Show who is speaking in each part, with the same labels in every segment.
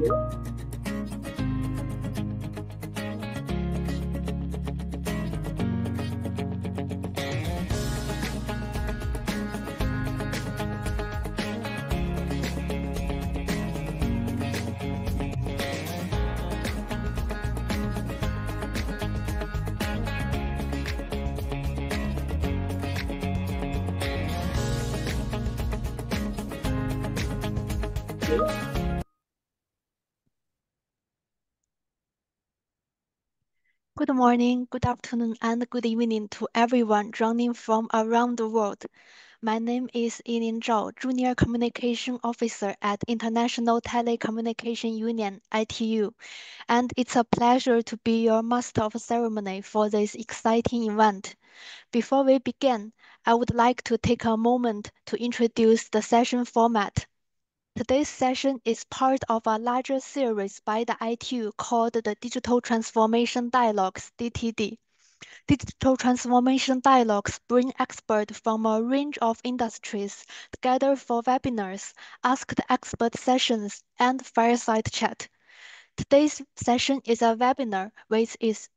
Speaker 1: Good morning, good afternoon, and good evening to everyone joining from around the world. My name is Yilin Zhao, Junior Communication Officer at International Telecommunication Union (ITU), and it's a pleasure to be your Master of Ceremony for this exciting event. Before we begin, I would like to take a moment to introduce the session format. Today's session is part of a larger series by the ITU called the Digital Transformation Dialogues (DTD). Digital transformation dialogues bring experts from a range of industries together for webinars, Ask the Expert sessions, and fireside chat. Today's session is a webinar which is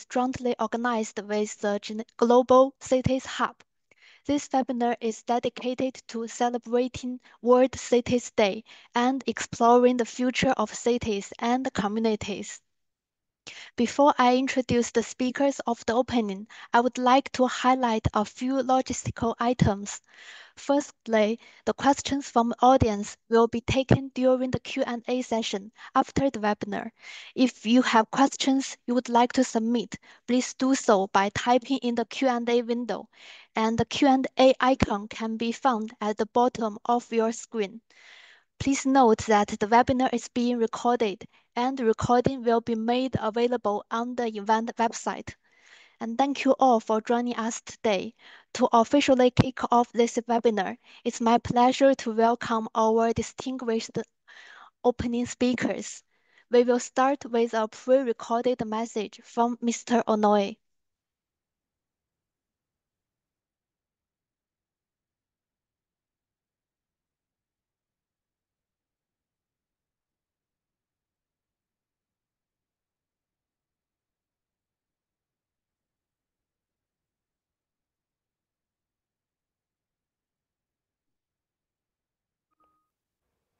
Speaker 1: jointly organized with the Global Cities Hub. This webinar is dedicated to celebrating World Cities Day and exploring the future of cities and communities. Before I introduce the speakers of the opening, I would like to highlight a few logistical items. Firstly, the questions from the audience will be taken during the Q&A session after the webinar. If you have questions you would like to submit, please do so by typing in the Q&A window, and the Q&A icon can be found at the bottom of your screen. Please note that the webinar is being recorded, and the recording will be made available on the event website. And thank you all for joining us today. To officially kick off this webinar, it's my pleasure to welcome our distinguished opening speakers. We will start with a pre-recorded message from Mr. Onoe.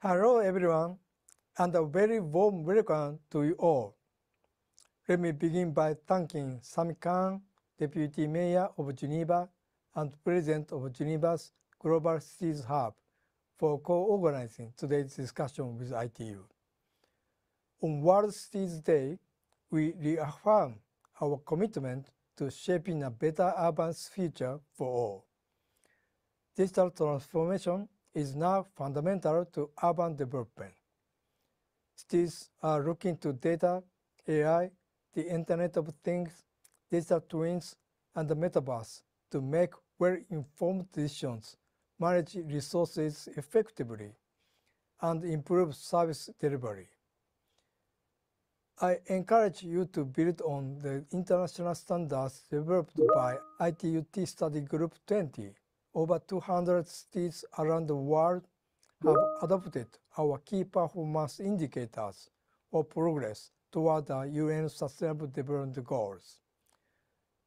Speaker 2: Hello everyone, and a very warm welcome to you all. Let me begin by thanking Sami Khan, Deputy Mayor of Geneva and President of Geneva's Global Cities Hub, for co-organizing today's discussion with ITU. On World Cities Day, we reaffirm our commitment to shaping a better urban future for all. Digital transformation is now fundamental to urban development. Cities are looking to data, AI, the Internet of Things, digital twins, and the metaverse to make well-informed decisions, manage resources effectively, and improve service delivery. I encourage you to build on the international standards developed by ITU Study Group 20. Over 200 cities around the world have adopted our key performance indicators or progress toward the UN Sustainable Development Goals.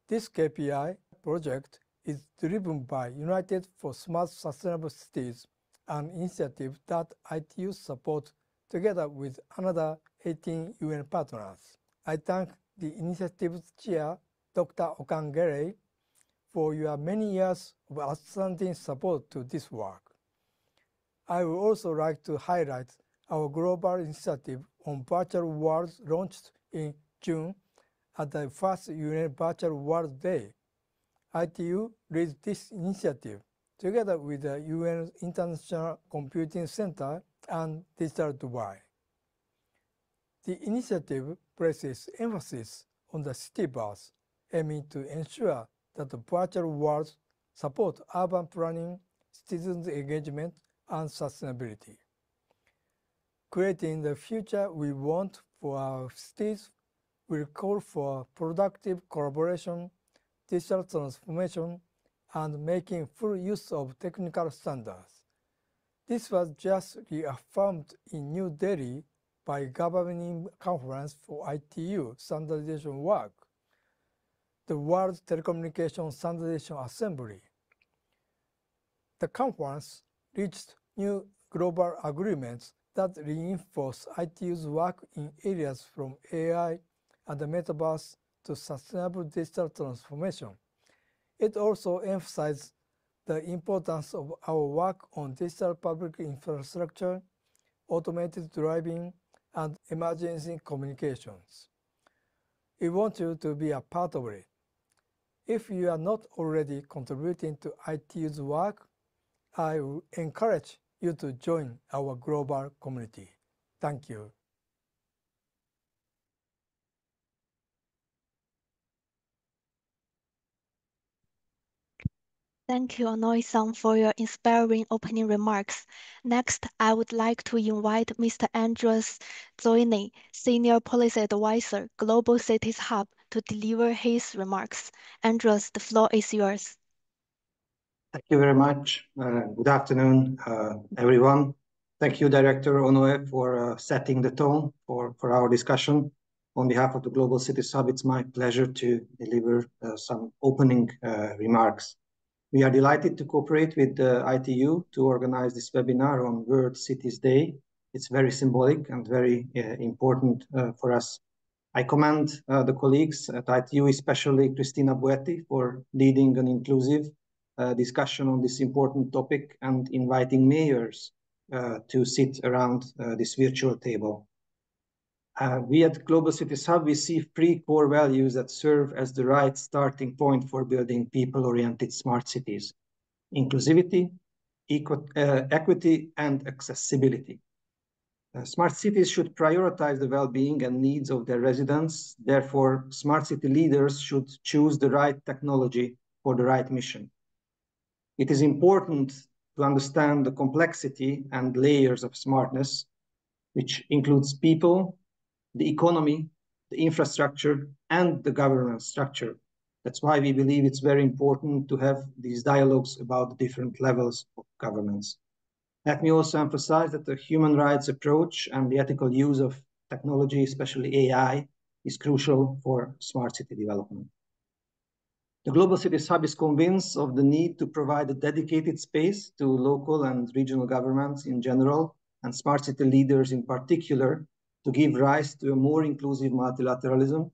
Speaker 2: This KPI project is driven by United for Smart Sustainable Cities, an initiative that ITU supports together with another 18 UN partners. I thank the initiative's chair, Dr. Okangere, for your many years of outstanding support to this work. I would also like to highlight our global initiative on virtual worlds launched in June at the first UN Virtual World Day. ITU leads this initiative together with the UN International Computing Center and Digital Dubai. The initiative places emphasis on the cityverse, aiming to ensure that the virtual worlds support urban planning, citizens' engagement, and sustainability. Creating the future we want for our cities will call for productive collaboration, digital transformation, and making full use of technical standards. This was just reaffirmed in New Delhi by Governing Conference for ITU Standardization Work, the World Telecommunication Standardization Assembly. The conference reached new global agreements that reinforce ITU's work in areas from AI and the metaverse to sustainable digital transformation. It also emphasized the importance of our work on digital public infrastructure, automated driving, and emergency communications. We want you to be a part of it. If you are not already contributing to ITU's work, I will encourage you to join our global community. Thank you.
Speaker 1: Thank you, Onoi-san, for your inspiring opening remarks. Next, I would like to invite Mr. Andres Zoini, Senior Policy Advisor, Global Cities Hub, to deliver his remarks. Andres, the floor is yours.
Speaker 3: Thank you very much. Good afternoon, everyone. Thank you, Director Onoe, for setting the tone for our discussion. On behalf of the Global Cities Hub, it's my pleasure to deliver some opening remarks. We are delighted to cooperate with ITU to organize this webinar on World Cities Day. It's very symbolic and very important for us. I commend the colleagues at ITU, especially Cristina Buetti, for leading an inclusive discussion on this important topic and inviting mayors to sit around this virtual table. We at Global Cities Hub, we see three core values that serve as the right starting point for building people-oriented smart cities: inclusivity, equity, and accessibility. Smart cities should prioritize the well-being and needs of their residents. Therefore, smart city leaders should choose the right technology for the right mission. It is important to understand the complexity and layers of smartness, which includes people, the economy, the infrastructure, and the governance structure. That's why we believe it's very important to have these dialogues about the different levels of governance. Let me also emphasize that the human rights approach and the ethical use of technology, especially AI, is crucial for smart city development. The Global Cities Hub is convinced of the need to provide a dedicated space to local and regional governments in general, and smart city leaders in particular, to give rise to a more inclusive multilateralism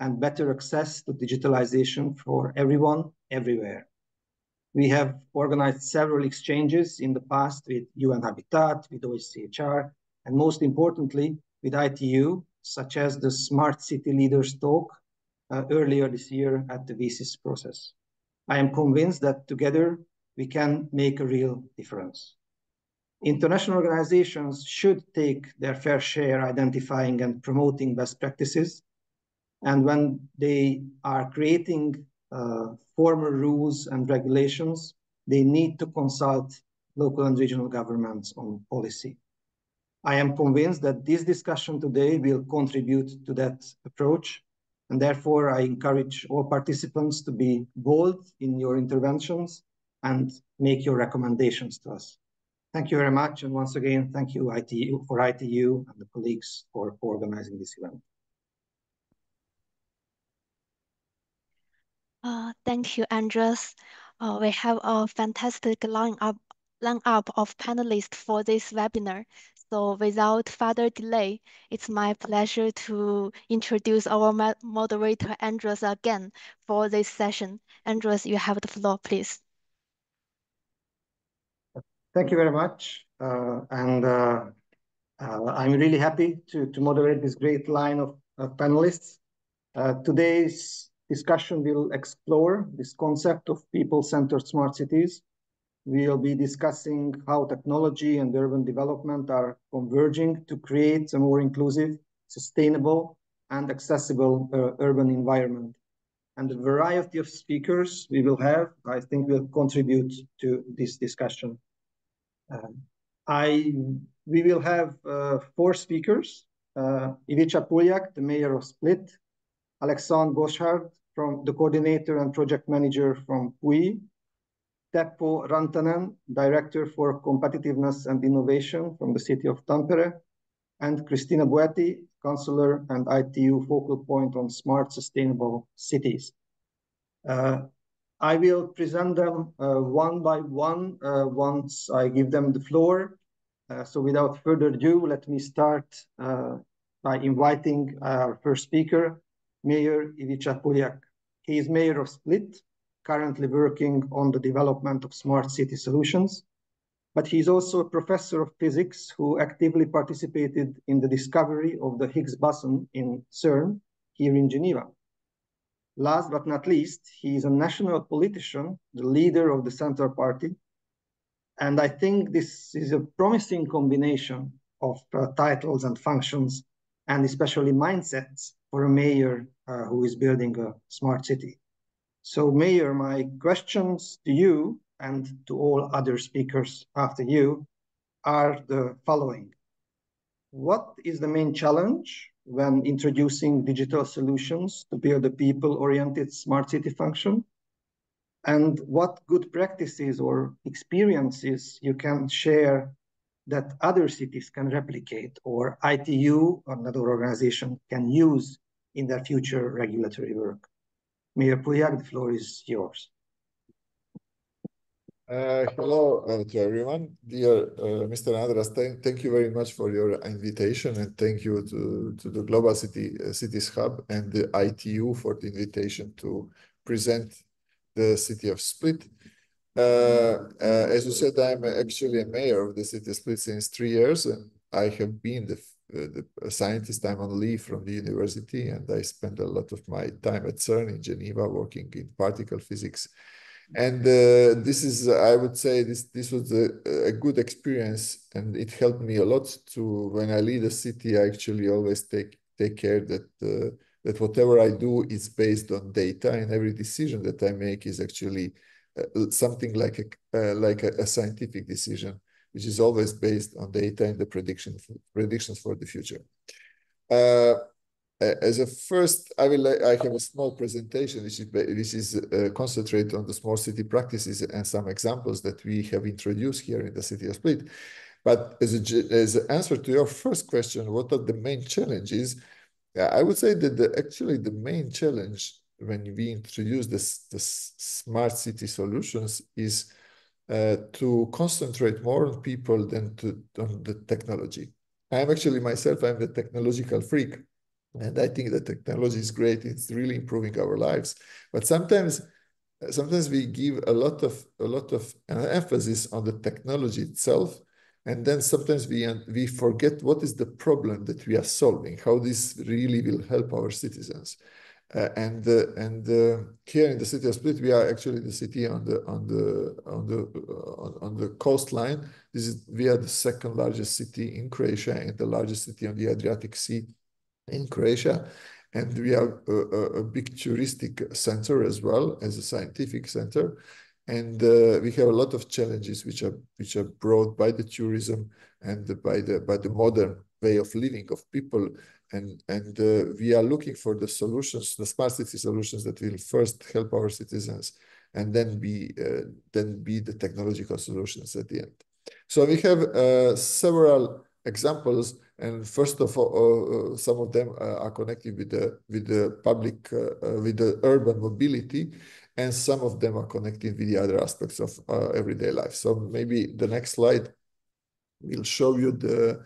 Speaker 3: and better access to digitalization for everyone, everywhere. We have organized several exchanges in the past with UN Habitat, with OHCHR, and most importantly, with ITU, such as the Smart City Leaders Talk earlier this year at the VCIS process. I am convinced that together we can make a real difference. International organizations should take their fair share identifying and promoting best practices. And when they are creating formal rules and regulations, they need to consult local and regional governments on policy. I am convinced that this discussion today will contribute to that approach. And therefore, I encourage all participants to be bold in your interventions and make your recommendations to us. Thank you very much. And once again, thank you for ITU and the colleagues for organizing this event.
Speaker 1: Thank you, Andres. We have a fantastic lineup of panelists for this webinar. So without further delay, it's my pleasure to introduce our moderator, Andres, again for this session. Andres, you have the floor, please.
Speaker 3: Thank you very much. I'm really happy to moderate this great line of panelists. Today's discussion will explore this concept of people-centered smart cities. We'll be discussing how technology and urban development are converging to create a more inclusive, sustainable, and accessible urban environment. And the variety of speakers we will have, I think, will contribute to this discussion. We will have 4 speakers: Ivica Puljak, the mayor of Split; Alexandre Boschard, from the coordinator and project manager from PUI; Teppo Rantanen, director for competitiveness and innovation from the city of Tampere; and Cristina Buetti, Counselor and ITU Focal Point on Smart Sustainable Cities. I will present them one by one once I give them the floor. So without further ado, let me start by inviting our first speaker, Mayor Ivica Puljak. He is mayor of Split, currently working on the development of smart city solutions, but he is also a professor of physics who actively participated in the discovery of the Higgs boson in CERN here in Geneva. Last but not least, he is a national politician, the leader of the Center Party. And I think this is a promising combination of titles and functions, and especially mindsets for a mayor who is building a smart city. So, Mayor, my questions to you and to all other speakers after you are the following. What is the main challenge when introducing digital solutions to build a people-oriented smart city function? And what good practices or experiences you can share that other cities can replicate or ITU or another organization can use in their future regulatory work? Mayor Puljak, the floor is yours.
Speaker 4: Hello to everyone. Dear Mr. Andras, thank you very much for your invitation, and thank you to the Global Cities Hub and the ITU for the invitation to present the city of Split. As you said, I'm actually a mayor of the city of Split since 3 years, and I have been the scientist. I'm on leave from the university, and I spend a lot of my time at CERN in Geneva working in particle physics. And this is, I would say, this was a good experience, and it helped me a lot to, when I lead a city, I actually always take care that that whatever I do is based on data, and every decision that I make is actually something like a scientific decision, which is always based on data and the predictions for the future. As a first, I have a small presentation which is concentrated on the small city practices and some examples that we have introduced here in the city of Split. But as an answer to your first question, what are the main challenges? I would say that actually the main challenge when we introduce the smart city solutions is to concentrate more on people than on the technology. I'm the technological freak. And I think that technology is great. It's really improving our lives. But sometimes we give a lot of emphasis on the technology itself, and then sometimes we forget what is the problem that we are solving, how this really will help our citizens. And here in the city of Split, we are actually the city on the coastline. We are the second largest city in Croatia and the largest city on the Adriatic Sea in Croatia, and we are a big touristic center as well as a scientific center, and we have a lot of challenges which are brought by the tourism and by the modern way of living of people, and we are looking for the solutions, the smart city solutions that will first help our citizens and then be the technological solutions at the end. So we have several examples, and first of all, some of them are connected with the public, with the urban mobility, and some of them are connected with the other aspects of everyday life. So maybe the next slide will show you the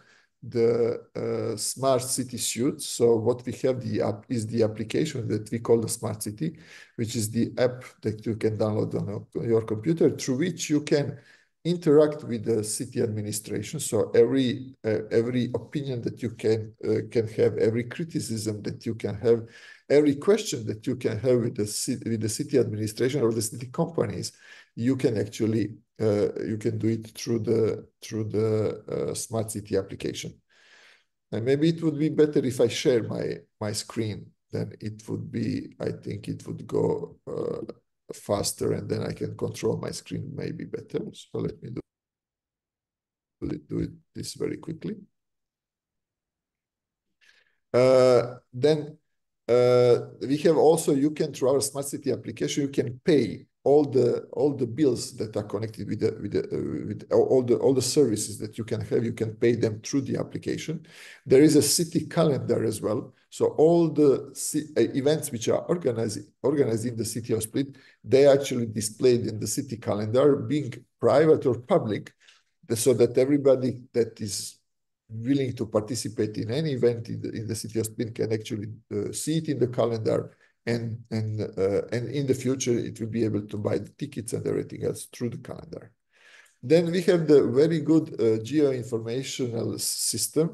Speaker 4: smart city suite. So what we have is the application that we call the smart city, which is the app that you can download on your computer, through which you can interact with the city administration. So every opinion that you can have, every criticism that you can have, every question that you can have with the city administration or the city companies, you can actually you can do it through the smart city application. And maybe it would be better if I share my screen. Then it would be, I think it would go faster, and then I can control my screen maybe better. So let me do it this very quickly. Then we have also, you can, through our smart city application, you can pay all the bills that are connected with all the services that you can have. You can pay them through the application. There is a city calendar as well. So all the events which are organized in the city of Split, they are actually displayed in the city calendar, being private or public, so that everybody that is willing to participate in any event in the city of Split can actually see it in the calendar, and in the future it will be able to buy the tickets and everything else through the calendar. Then we have the very good geo-informational system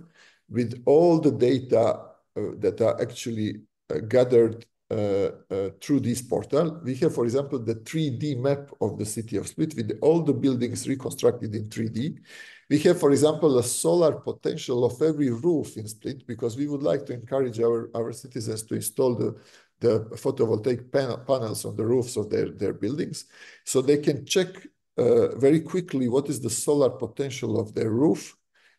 Speaker 4: with all the data that are actually gathered through this portal. We have, for example, the 3D map of the city of Split with all the buildings reconstructed in 3D. We have, for example, a solar potential of every roof in Split, because we would like to encourage our citizens to install the photovoltaic panels on the roofs of their buildings, so they can check very quickly what is the solar potential of their roof.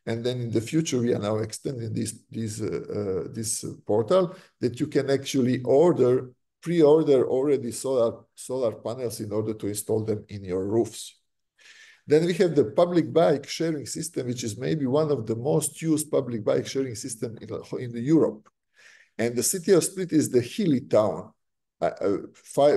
Speaker 4: And then in the future, we are now extending this portal that you can actually pre-order already solar panels in order to install them in your roofs. Then we have the public bike sharing system, which is maybe one of the most used public bike sharing system in Europe. And the city of Split is the hilly town.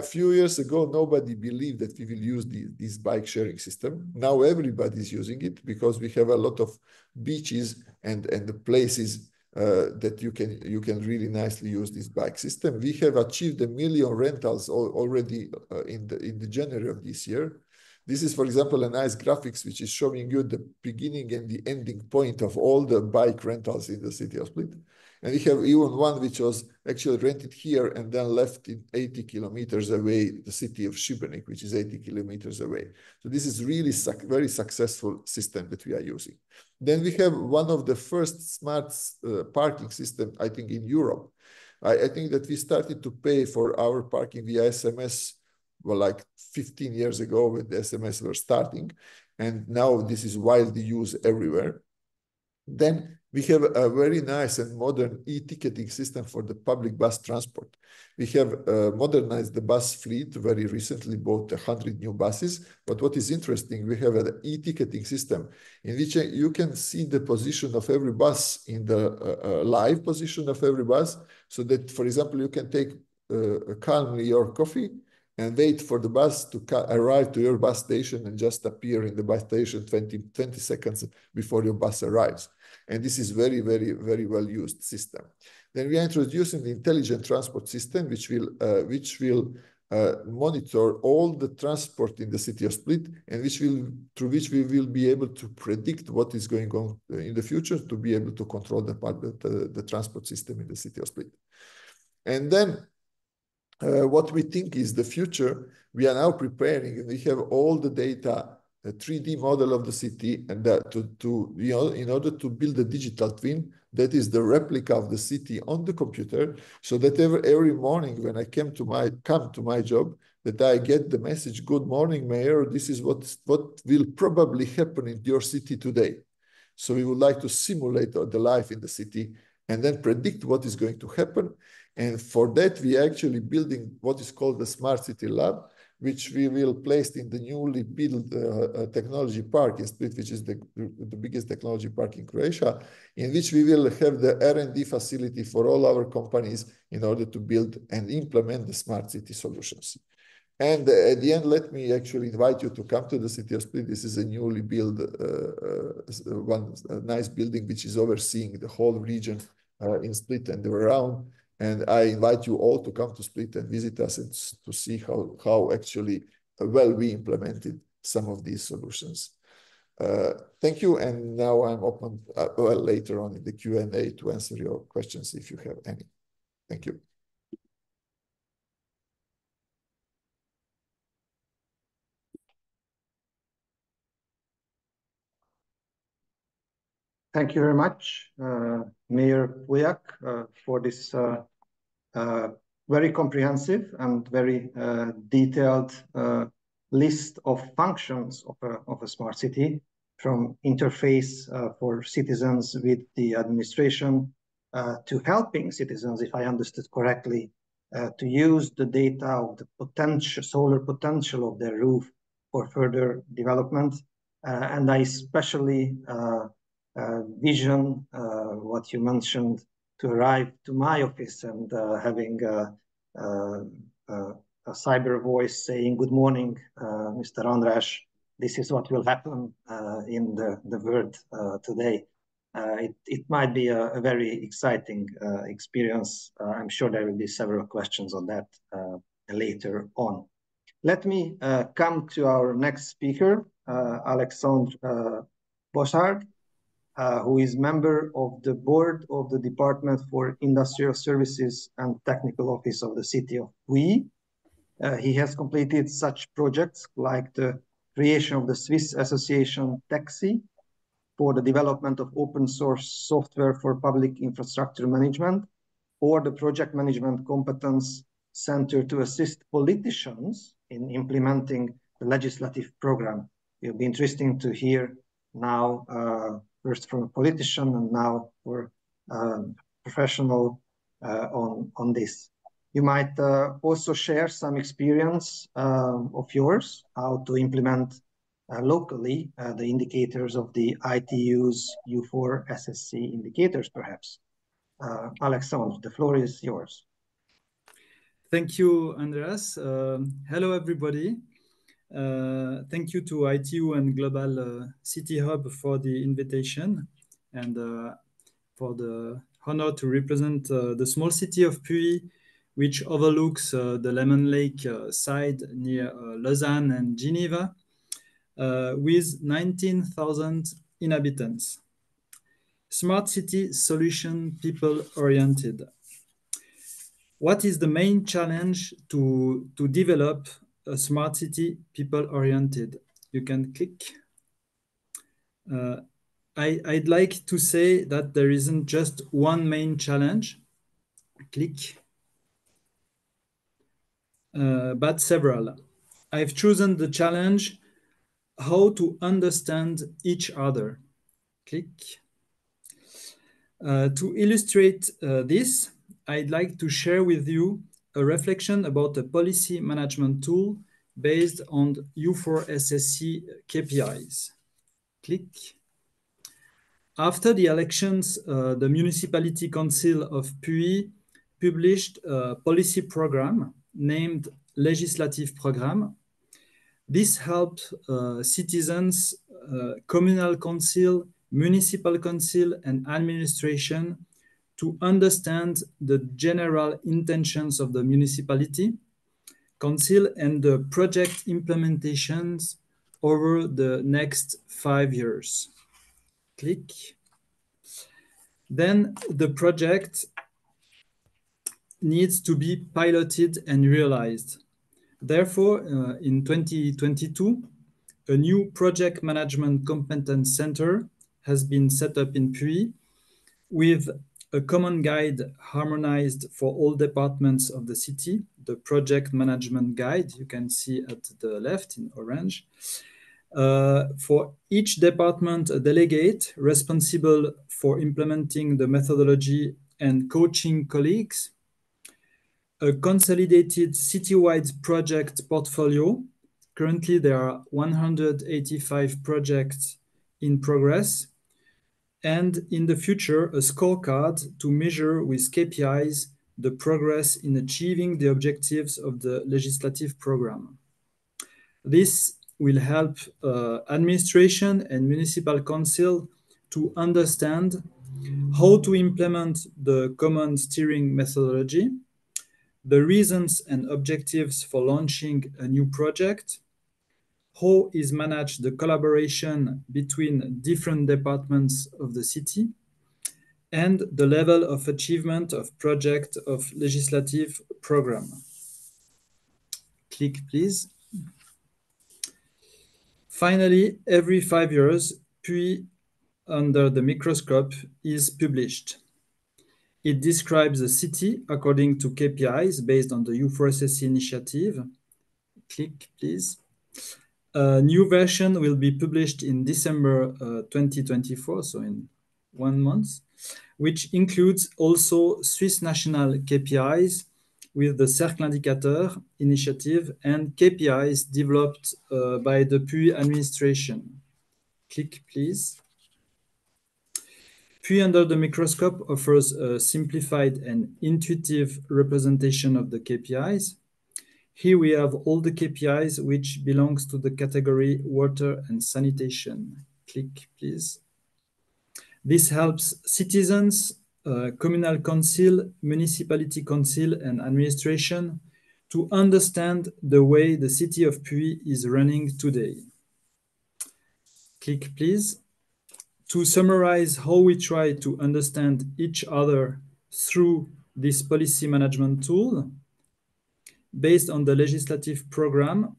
Speaker 4: Few years ago, nobody believed that we will use this bike sharing system. Now everybody is using it, because we have a lot of beaches and the places that you can really nicely use this bike system. We have achieved 1 million rentals already in the January of this year. This is, for example, a nice graphics which is showing you the beginning and the ending point of all the bike rentals in the city of Split. And we have even one which was actually rented here and then left in 80 kilometers away, the city of Šibenik, which is 80 kilometers away. So this is really very successful system that we are using. Then we have one of the first smart parking system, I think, in Europe. I think that we started to pay for our parking via SMS, well, like 15 years ago when the SMS were starting. And now this is widely used everywhere. Then we have a very nice and modern e-ticketing system for the public bus transport. We have modernized the bus fleet very recently, bought 100 new buses. But what is interesting, we have an e-ticketing system in which you can see the position of every bus in the live position of every bus, so that, for example, you can take calmly your coffee and wait for the bus to arrive to your bus station and just appear in the bus station 20 seconds before your bus arrives. And this is very, very, very well used system. Then we are introducing the intelligent transport system, which will monitor all the transport in the city of Split, and through which we will be able to predict what is going on in the future, to be able to control the transport system in the city of Split. And then what we think is the future, we are now preparing, and we have all the data, a 3D model of the city, and that in order to build a digital twin, that is the replica of the city on the computer, so that every morning when I come to my job, that I get the message, "Good morning, Mayor. This is what will probably happen in your city today." So we would like to simulate the life in the city and then predict what is going to happen. And for that, we are actually building what is called the Smart City Lab, which we will place in the newly built technology park in Split, which is the biggest technology park in Croatia, in which we will have the R&D facility for all our companies in order to build and implement the smart city solutions. And at the end, let me actually invite you to come to the city of Split. This is a newly built nice building which is overseeing the whole region in Split and around. And I invite you all to come to Split and visit us and to see how actually well we implemented some of these solutions. Thank you. And now I'm open later on in the Q&A to answer your questions if you have any. Thank you.
Speaker 3: Thank you very much, Mayor Bujak, for this very comprehensive and very detailed list of functions of a smart city, from interface for citizens with the administration to helping citizens, if I understood correctly, to use the data of the potential solar potential of their roof for further development. And I especially vision what you mentioned, to arrive to my office and having a cyber voice saying, "Good morning, Mr. András. This is what will happen in the world today." It might be a very exciting experience. I'm sure there will be several questions on that later on. Let me come to our next speaker, Alexandre Bossard, who is member of the board of the Department for Industrial Services and Technical Office of the City of Puy. He has completed such projects like the creation of the Swiss Association Taxi for the development of open source software for public infrastructure management, or the project management competence center to assist politicians in implementing the legislative program. It'll be interesting to hear now, first from a politician and now for professional on this. You might also share some experience of yours, how to implement locally the indicators of the ITU's U4 SSC indicators, perhaps. Alexandre, the floor is yours.
Speaker 5: Thank you, Andreas. Hello, everybody. Thank you to ITU and Global City Hub for the invitation and for the honor to represent the small city of Puy, which overlooks the Lemon Lake side near Lausanne and Geneva, with 19,000 inhabitants. Smart city solution people-oriented. What is the main challenge to develop a smart city people-oriented? You can click. I'd like to say that there isn't just one main challenge. Click. But several. I've chosen the challenge how to understand each other. Click. To illustrate this, I'd like to share with you a reflection about a policy management tool based on U4SSC KPIs. Click. After the elections, the Municipality Council of Puy published a policy program named Legislative Program. This helped citizens, communal council, municipal council, and administration to understand the general intentions of the municipality, council, and the project implementations over the next 5 years. Click. Then the project needs to be piloted and realized. Therefore, in 2022, a new project management competence center has been set up in Puy with a common guide harmonized for all departments of the city, the project management guide you can see at the left in orange. For each department, a delegate responsible for implementing the methodology and coaching colleagues, a consolidated citywide project portfolio. Currently, there are 185 projects in progress, and in the future, a scorecard to measure with KPIs the progress in achieving the objectives of the legislative program. This will help administration and municipal council to understand how to implement the common steering methodology, the reasons and objectives for launching a new project, how is managed the collaboration between different departments of the city, and the level of achievement of project of legislative program. Click, please. Finally, every 5 years, Puy under the microscope is published. It describes the city according to KPIs based on the U4SSC initiative. Click, please. A new version will be published in December 2024, so in 1 month, which includes also Swiss national KPIs with the Cercle Indicateur initiative and KPIs developed by the PUI administration. Click, please. PUI Under the Microscope offers a simplified and intuitive representation of the KPIs. Here we have all the KPIs which belongs to the category water and sanitation. Click, please. This helps citizens, communal council, municipality council, and administration to understand the way the city of Puy is running today. Click, please. To summarize how we try to understand each other through this policy management tool, based on the legislative program,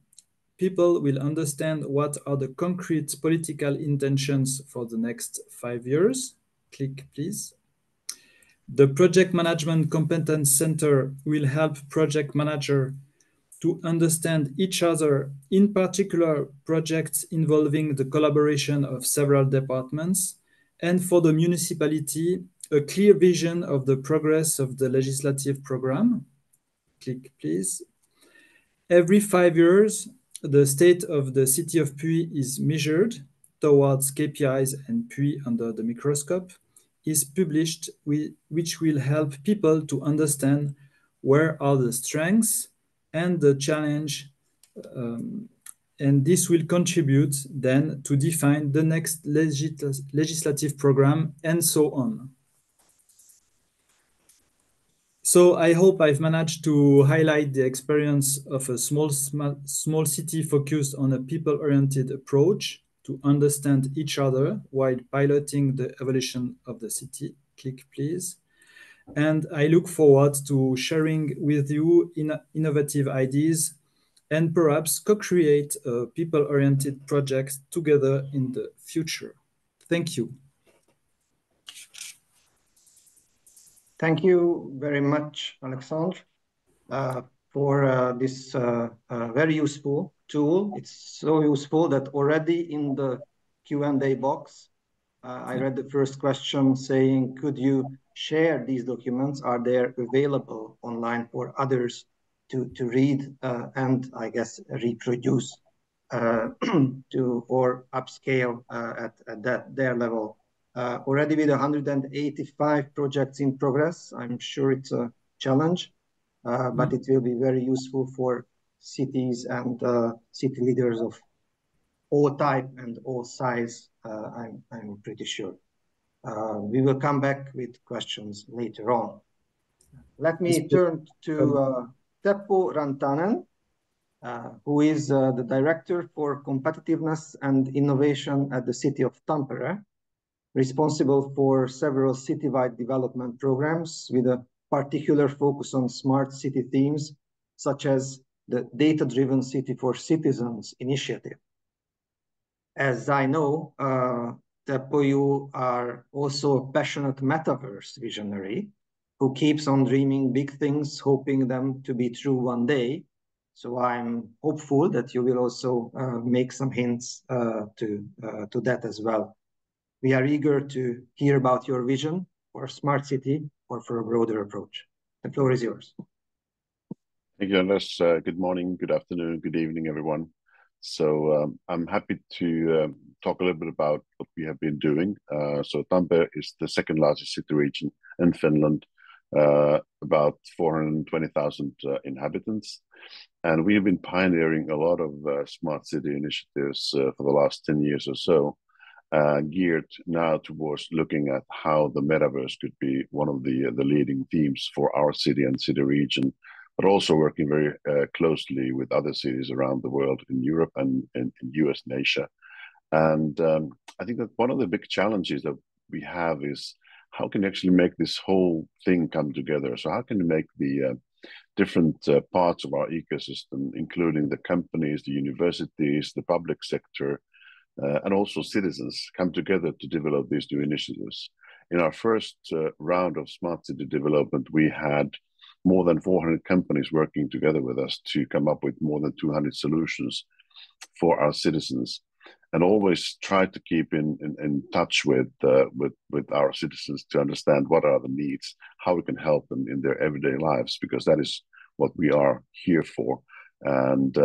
Speaker 5: people will understand what are the concrete political intentions for the next 5 years. Click, please. The Project Management Competence Center will help project manager to understand each other, in particular projects involving the collaboration of several departments, and for the municipality, a clear vision of the progress of the legislative program. Click, please. Every 5 years, the state of the city of Puy is measured towards KPIs, and Puy Under the Microscope is published, which will help people to understand where are the strengths and the challenge, and this will contribute then to define the next legislative program and so on. So I hope I've managed to highlight the experience of a small city focused on a people-oriented approach to understand each other while piloting the evolution of the city. Click, please. And I look forward to sharing with you innovative ideas and perhaps co-create people-oriented projects together in the future. Thank you.
Speaker 3: Thank you very much, Alexandre, for this very useful tool. It's so useful that already in the Q&A box, I read the first question saying, could you share these documents? Are they available online for others to read and I guess reproduce or upscale at their level? Already with 185 projects in progress, I'm sure it's a challenge, but it will be very useful for cities and city leaders of all type and all size, I'm pretty sure. We will come back with questions later on. Let me turn to Teppo Rantanen, who is the Director for Competitiveness and Innovation at the City of Tampere, responsible for several citywide development programs with a particular focus on smart city themes, such as the Data-Driven City for Citizens initiative. As I know, Teppo, you are also a passionate metaverse visionary who keeps on dreaming big things, hoping them to be true one day. So I'm hopeful that you will also make some hints to that as well. We are eager to hear about your vision for a smart city or for a broader approach. The floor is yours.
Speaker 6: Thank you, Anders. Good morning, good afternoon, good evening, everyone. So I'm happy to talk a little bit about what we have been doing. So Tampere is the second largest city region in Finland, about 420,000 inhabitants. And we have been pioneering a lot of smart city initiatives for the last 10 years or so, geared now towards looking at how the metaverse could be one of the leading themes for our city and city region, but also working very closely with other cities around the world in Europe and in US and Asia. And I think that one of the big challenges that we have is how can you actually make this whole thing come together? So how can you make the different parts of our ecosystem, including the companies, the universities, the public sector, and also citizens come together to develop these new initiatives. In our first round of smart city development, we had more than 400 companies working together with us to come up with more than 200 solutions for our citizens, and always try to keep in touch with our citizens to understand what are the needs, how we can help them in their everyday lives, because that is what we are here for. And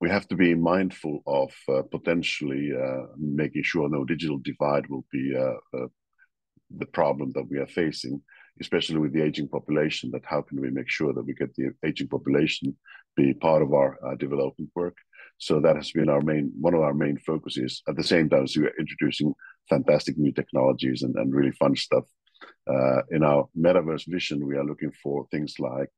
Speaker 6: we have to be mindful of potentially making sure no digital divide will be the problem that we are facing, especially with the aging population, that how can we make sure that we get the aging population be part of our development work. So that has been one of our main focuses. At the same time as we are introducing fantastic new technologies and really fun stuff. In our metaverse vision, we are looking for things like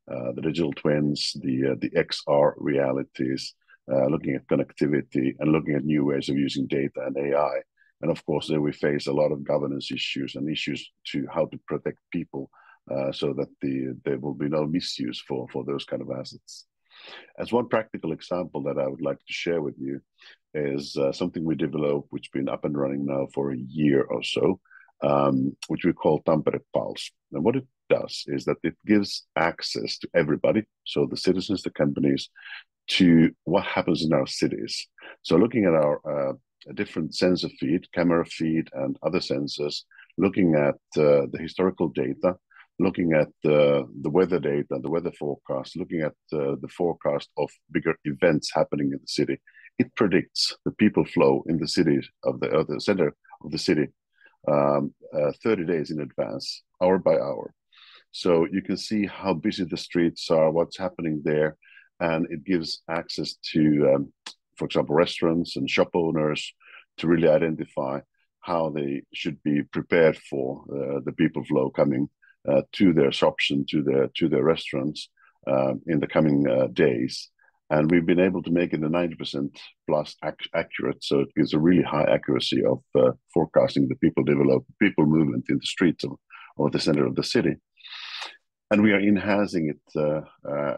Speaker 6: the digital twins, the XR realities, looking at connectivity and looking at new ways of using data and AI. And of course, there we face a lot of governance issues and issues to how to protect people so that there will be no misuse for those kind of assets. As one practical example that I would like to share with you is something we developed, which has been up and running now for a year or so, which we call Tampere Pulse. And what it does is that it gives access to everybody, so the citizens, the companies, to what happens in our cities. So looking at our different sensor feed, camera feed, and other sensors, looking at the historical data, looking at the weather data, the weather forecast, looking at the forecast of bigger events happening in the city. It predicts the people flow in the city of the center of the city 30 days in advance, hour by hour. So you can see how busy the streets are, what's happening there, and it gives access to, for example, restaurants and shop owners to really identify how they should be prepared for the people flow coming to their shops and to their restaurants in the coming days. And we've been able to make it a 90% plus accurate, so it gives a really high accuracy of forecasting the people movement in the streets of the center of the city. And we are enhancing it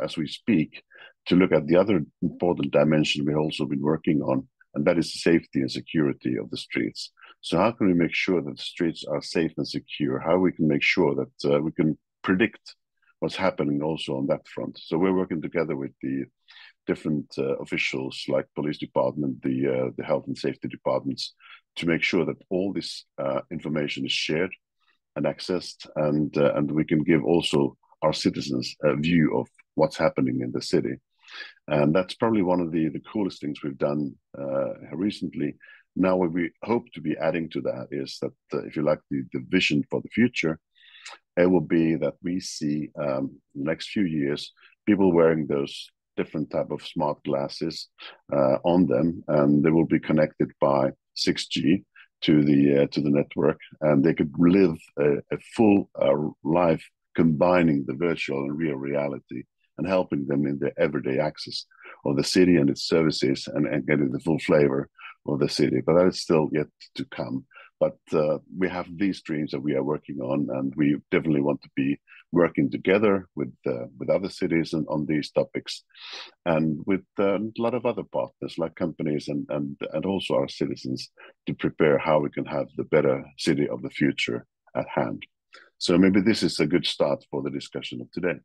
Speaker 6: as we speak to look at the other important dimension we've also been working on, and that is the safety and security of the streets. So how can we make sure that the streets are safe and secure? How we can make sure that we can predict what's happening also on that front? So we're working together with the different officials like police department, the health and safety departments, to make sure that all this information is shared and accessed, and we can give also our citizens a view of what's happening in the city. And that's probably one of the coolest things we've done recently. Now, what we hope to be adding to that is that, if you like, the vision for the future, it will be that we see in the next few years people wearing those different type of smart glasses on them, and they will be connected by 6G to the network, and they could live a full life combining the virtual and real reality and helping them in their everyday access of the city and its services and getting the full flavor of the city. But that is still yet to come. But we have these dreams that we are working on, and we definitely want to be working together with other cities on these topics, and with a lot of other partners like companies and also our citizens, to prepare how we can have the better city of the future at hand. So maybe this is a good start for the discussion of today.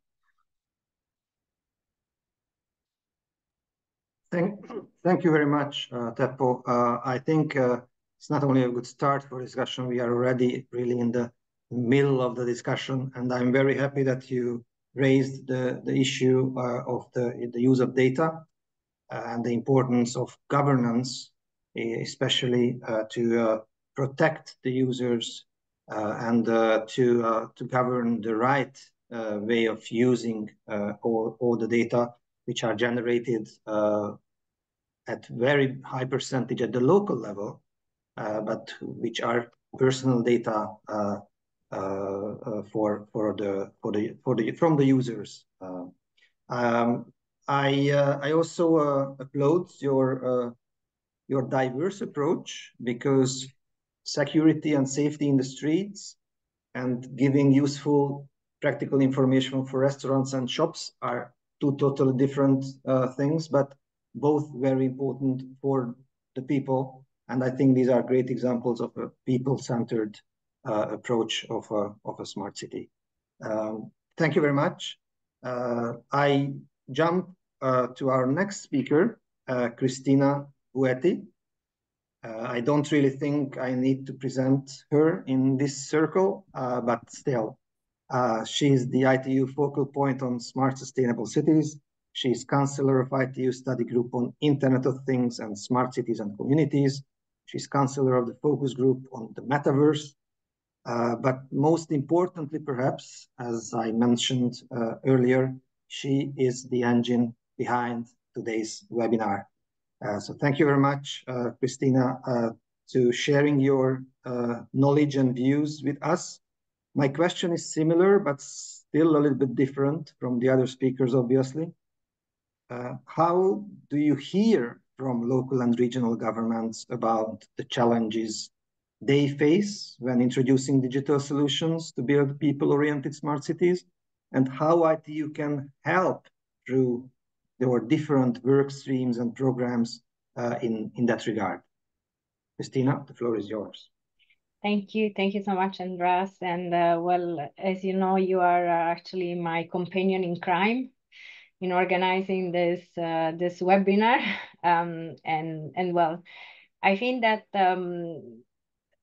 Speaker 3: Thank you very much, Teppo. I think it's not only a good start for discussion, we are already really in the middle of the discussion, and I'm very happy that you raised the issue of the use of data and the importance of governance, especially to protect the users and to govern the right way of using all the data which are generated at very high percentage at the local level, but which are personal data from the users. I also applaud your diverse approach, because security and safety in the streets and giving useful practical information for restaurants and shops are two totally different things, but both very important for the people. And I think these are great examples of a people-centered approach of a smart city. Thank you very much. I jump to our next speaker, Cristina Buetti. I don't really think I need to present her in this circle, but still, She is the ITU focal point on smart sustainable cities. She is counselor of ITU study group on Internet of Things and smart cities and communities. She's counselor of the focus group on the metaverse. But most importantly, perhaps, as I mentioned earlier, she is the engine behind today's webinar. So thank you very much, Christina, to sharing your knowledge and views with us. My question is similar, but still a little bit different from the other speakers, obviously. How do you hear from local and regional governments about the challenges they face when introducing digital solutions to build people-oriented smart cities, and how ITU can help through your different work streams and programs in that regard? Christina, the floor is yours.
Speaker 7: Thank you so much, Andras. And well, as you know, you are actually my companion in crime in organizing this this webinar. And well, I think that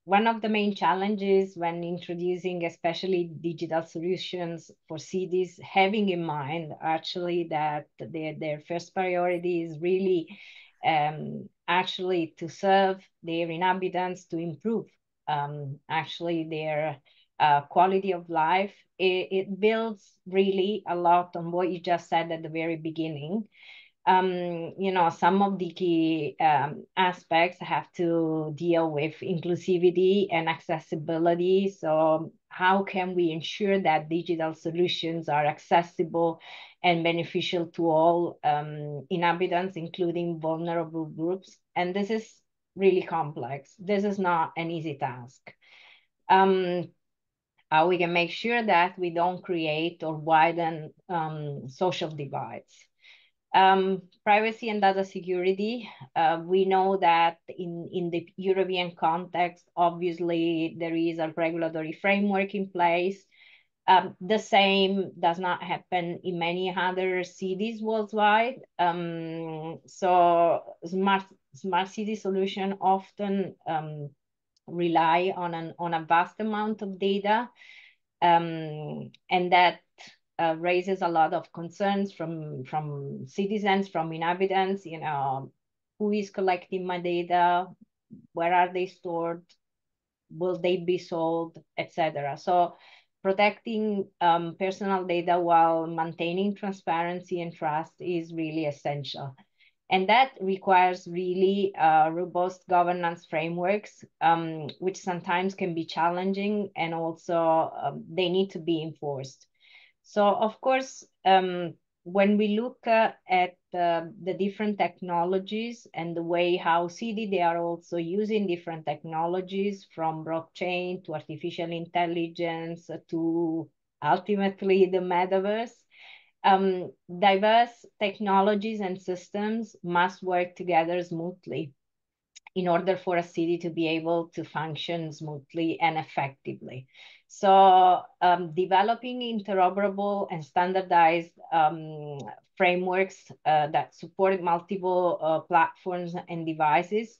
Speaker 7: one of the main challenges when introducing especially digital solutions for cities, having in mind actually that their first priority is really actually to serve their inhabitants, to improve actually their quality of life. It builds really a lot on what you just said at the very beginning. You know, some of the key aspects have to deal with inclusivity and accessibility. So how can we ensure that digital solutions are accessible and beneficial to all inhabitants, including vulnerable groups? And this is really complex. This is not an easy task. How we can make sure that we don't create or widen social divides. Privacy and data security. We know that in the European context, obviously, there is a regulatory framework in place. The same does not happen in many other cities worldwide. So smart city solution often rely on a vast amount of data, and that raises a lot of concerns from citizens, from inhabitants. You know, who is collecting my data? Where are they stored? Will they be sold, etc.? So protecting personal data while maintaining transparency and trust is really essential. And that requires really robust governance frameworks, which sometimes can be challenging, and also they need to be enforced. So, of course, when we look at the different technologies and the way how cities, they are also using different technologies, from blockchain to artificial intelligence to ultimately the metaverse, diverse technologies and systems must work together smoothly in order for a city to be able to function smoothly and effectively. So developing interoperable and standardized frameworks that support multiple platforms and devices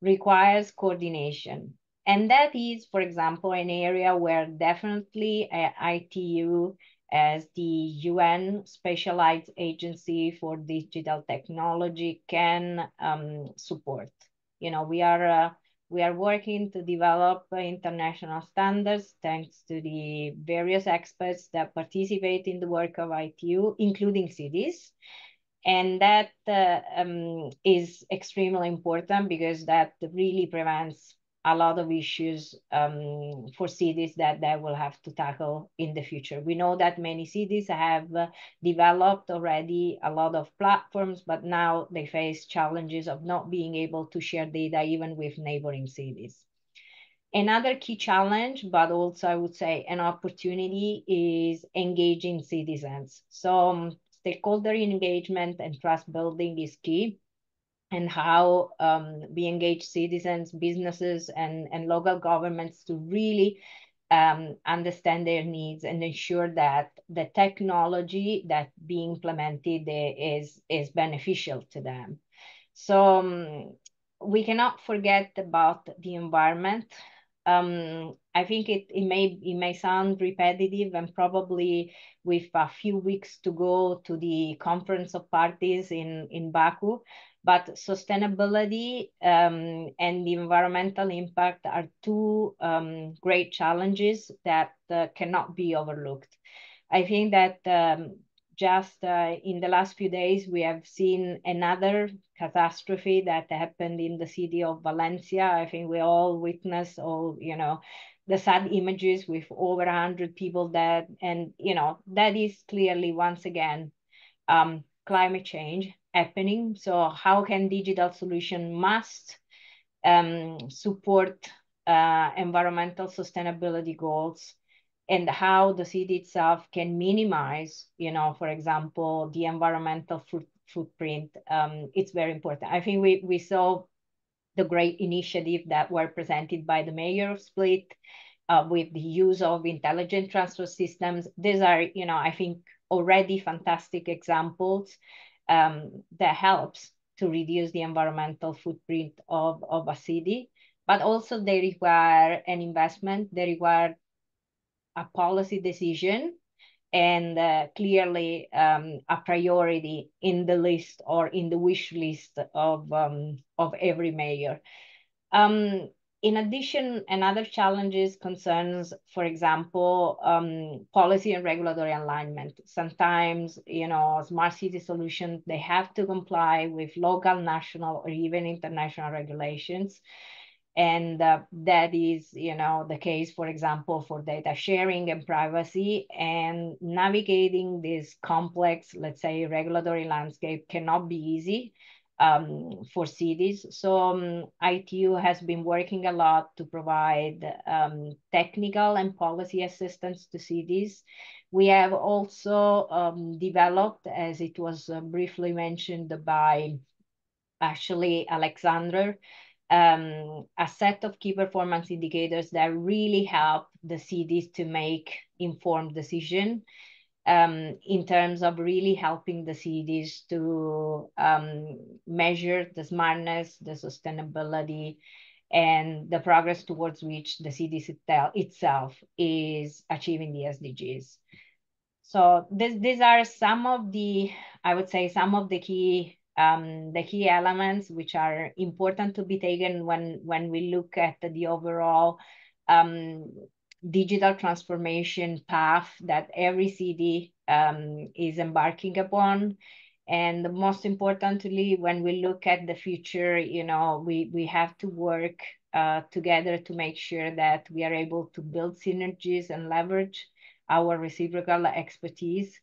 Speaker 7: requires coordination. And that is, for example, an area where definitely ITU, as the UN specialized agency for digital technology, can support. You know, we are working to develop international standards thanks to the various experts that participate in the work of ITU, including cities. And that is extremely important because that really prevents a lot of issues for cities that they will have to tackle in the future. We know that many cities have developed already a lot of platforms, but now they face challenges of not being able to share data even with neighboring cities. Another key challenge, but also I would say an opportunity, is engaging citizens. So stakeholder engagement and trust building is key, and how we engage citizens, businesses, and local governments to really understand their needs and ensure that the technology that being implemented is beneficial to them. So we cannot forget about the environment. I think it may sound repetitive, and probably with a few weeks to go to the conference of parties in Baku, but sustainability and the environmental impact are two great challenges that cannot be overlooked. I think that just in the last few days, we have seen another catastrophe that happened in the city of Valencia. I think we all witnessed the sad images with over 100 people dead. And, that is clearly, once again, climate change happening. So how can digital solution must support environmental sustainability goals, and how the city itself can minimize, for example, the environmental footprint. It's very important. I think we saw the great initiative that were presented by the mayor of Split with the use of intelligent transport systems. These are, I think, already fantastic examples that helps to reduce the environmental footprint of a city, but also they require an investment, they require a policy decision, and clearly a priority in the list or in the wish list of every mayor. Um, in addition, another challenges concerns, for example, policy and regulatory alignment. Sometimes, smart city solutions, they have to comply with local, national, or even international regulations. And that is, the case, for example, for data sharing and privacy, and navigating this complex, let's say, regulatory landscape cannot be easy for cities. So ITU has been working a lot to provide technical and policy assistance to cities. We have also developed, as it was briefly mentioned by actually Alexander, a set of key performance indicators that really help the cities to make informed decisions in terms of really helping the cities to measure the smartness, the sustainability, and the progress towards which the city itself is achieving the SDGs. So these are some of the, I would say, some of the key elements which are important to be taken when we look at the overall digital transformation path that every city is embarking upon. And most importantly, when we look at the future, we have to work together to make sure that we are able to build synergies and leverage our reciprocal expertise.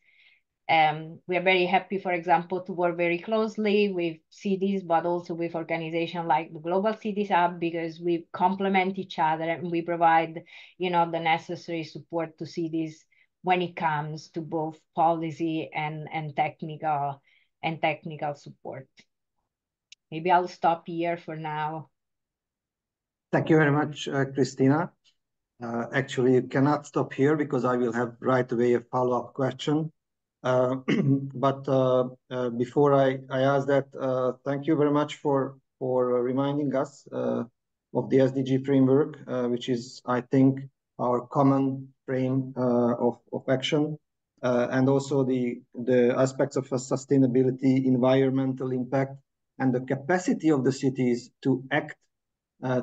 Speaker 7: We are very happy, for example, to work very closely with cities, but also with organizations like the Global Cities Hub, because we complement each other and we provide, the necessary support to cities when it comes to both policy and technical support. Maybe I'll stop here for now.
Speaker 3: Thank you very much, Christina. Actually, you cannot stop here because I will have right away a follow-up question. But before I ask that, thank you very much for reminding us of the SDG framework, which is, I think, our common frame of action, and also the aspects of sustainability, environmental impact, and the capacity of the cities to act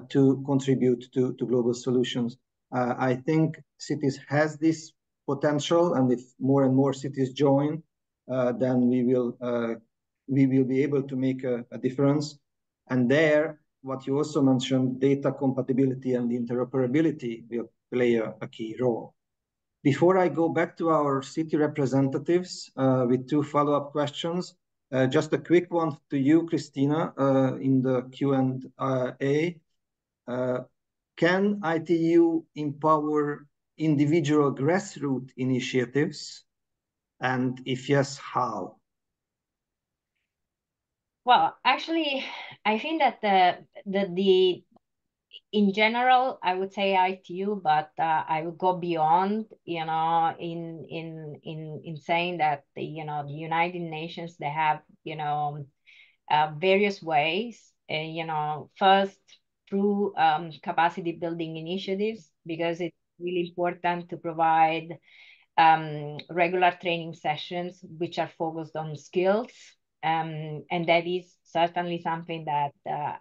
Speaker 3: to contribute to global solutions. I think cities has this potential, and if more and more cities join, then we will be able to make a difference. And there, what you also mentioned, data compatibility and interoperability will play a key role. Before I go back to our city representatives with two follow-up questions, just a quick one to you, Christina, in the Q&A. Can ITU empower individual grassroots initiatives? And if yes, how?
Speaker 7: Well, actually, I think that the in general, I would say ITU, but I would go beyond, in saying that the United Nations, they have, various ways, first through capacity building initiatives because it's really important to provide regular training sessions which are focused on skills. And that is certainly something that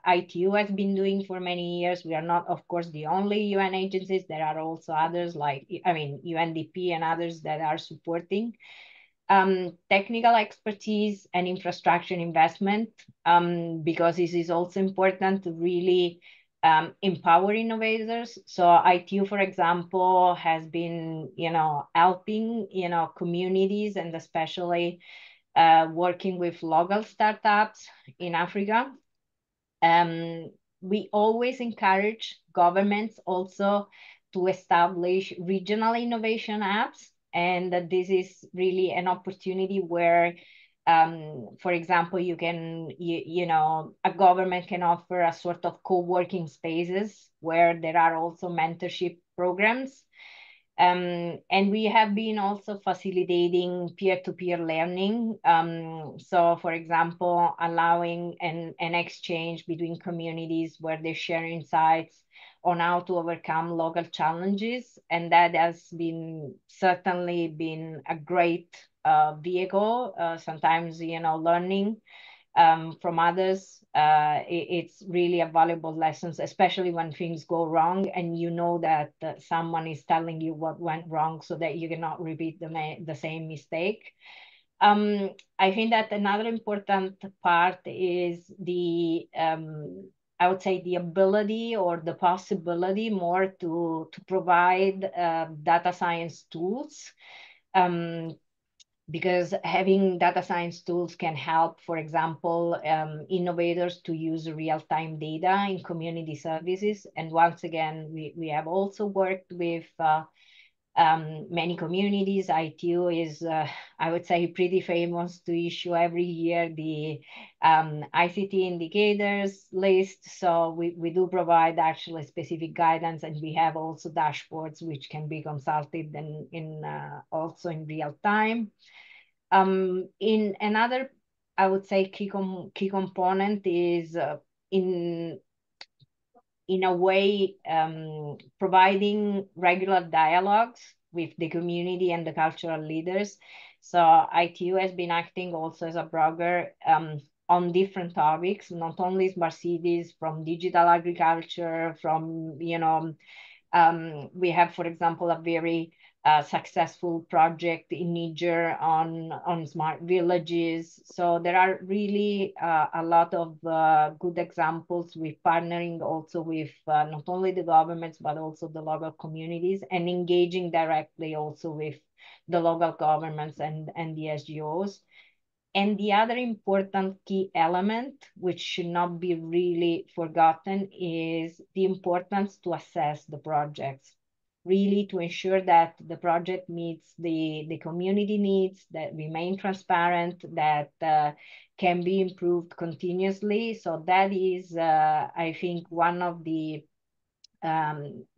Speaker 7: ITU has been doing for many years. We are not, of course, the only UN agencies. There are also others like, UNDP and others that are supporting technical expertise and infrastructure investment, because this is also important to really empower innovators. So ITU, for example, has been, helping, communities and especially working with local startups in Africa. We always encourage governments also to establish regional innovation hubs, and that this is really an opportunity where, for example, a government can offer a sort of co-working spaces where there are also mentorship programs. And we have been also facilitating peer-to-peer learning. So, for example, allowing an exchange between communities where they share insights on how to overcome local challenges. And that has certainly been a great vehicle. Sometimes, learning from others, it's really a valuable lesson, especially when things go wrong and you know that someone is telling you what went wrong so that you cannot repeat the same mistake. I think that another important part is I would say the ability or the possibility more to provide data science tools. Because having data science tools can help, for example, innovators to use real-time data in community services. And once again, we have also worked with many communities. ITU is, I would say, pretty famous to issue every year the ICT indicators list. So we do provide actually specific guidance, and we have also dashboards which can be consulted also in real time. In another, I would say, key component is in a way providing regular dialogues with the community and the cultural leaders. So ITU has been acting also as a broker on different topics, not only smart cities, from digital agriculture, from, we have, for example, a very successful project in Niger on smart villages. So there are really a lot of good examples with partnering also with not only the governments, but also the local communities, and engaging directly also with the local governments and the SGOs. And the other important key element, which should not be really forgotten, is the importance to assess the projects, really to ensure that the project meets the community needs, that remain transparent, that can be improved continuously. So that is, I think, one of the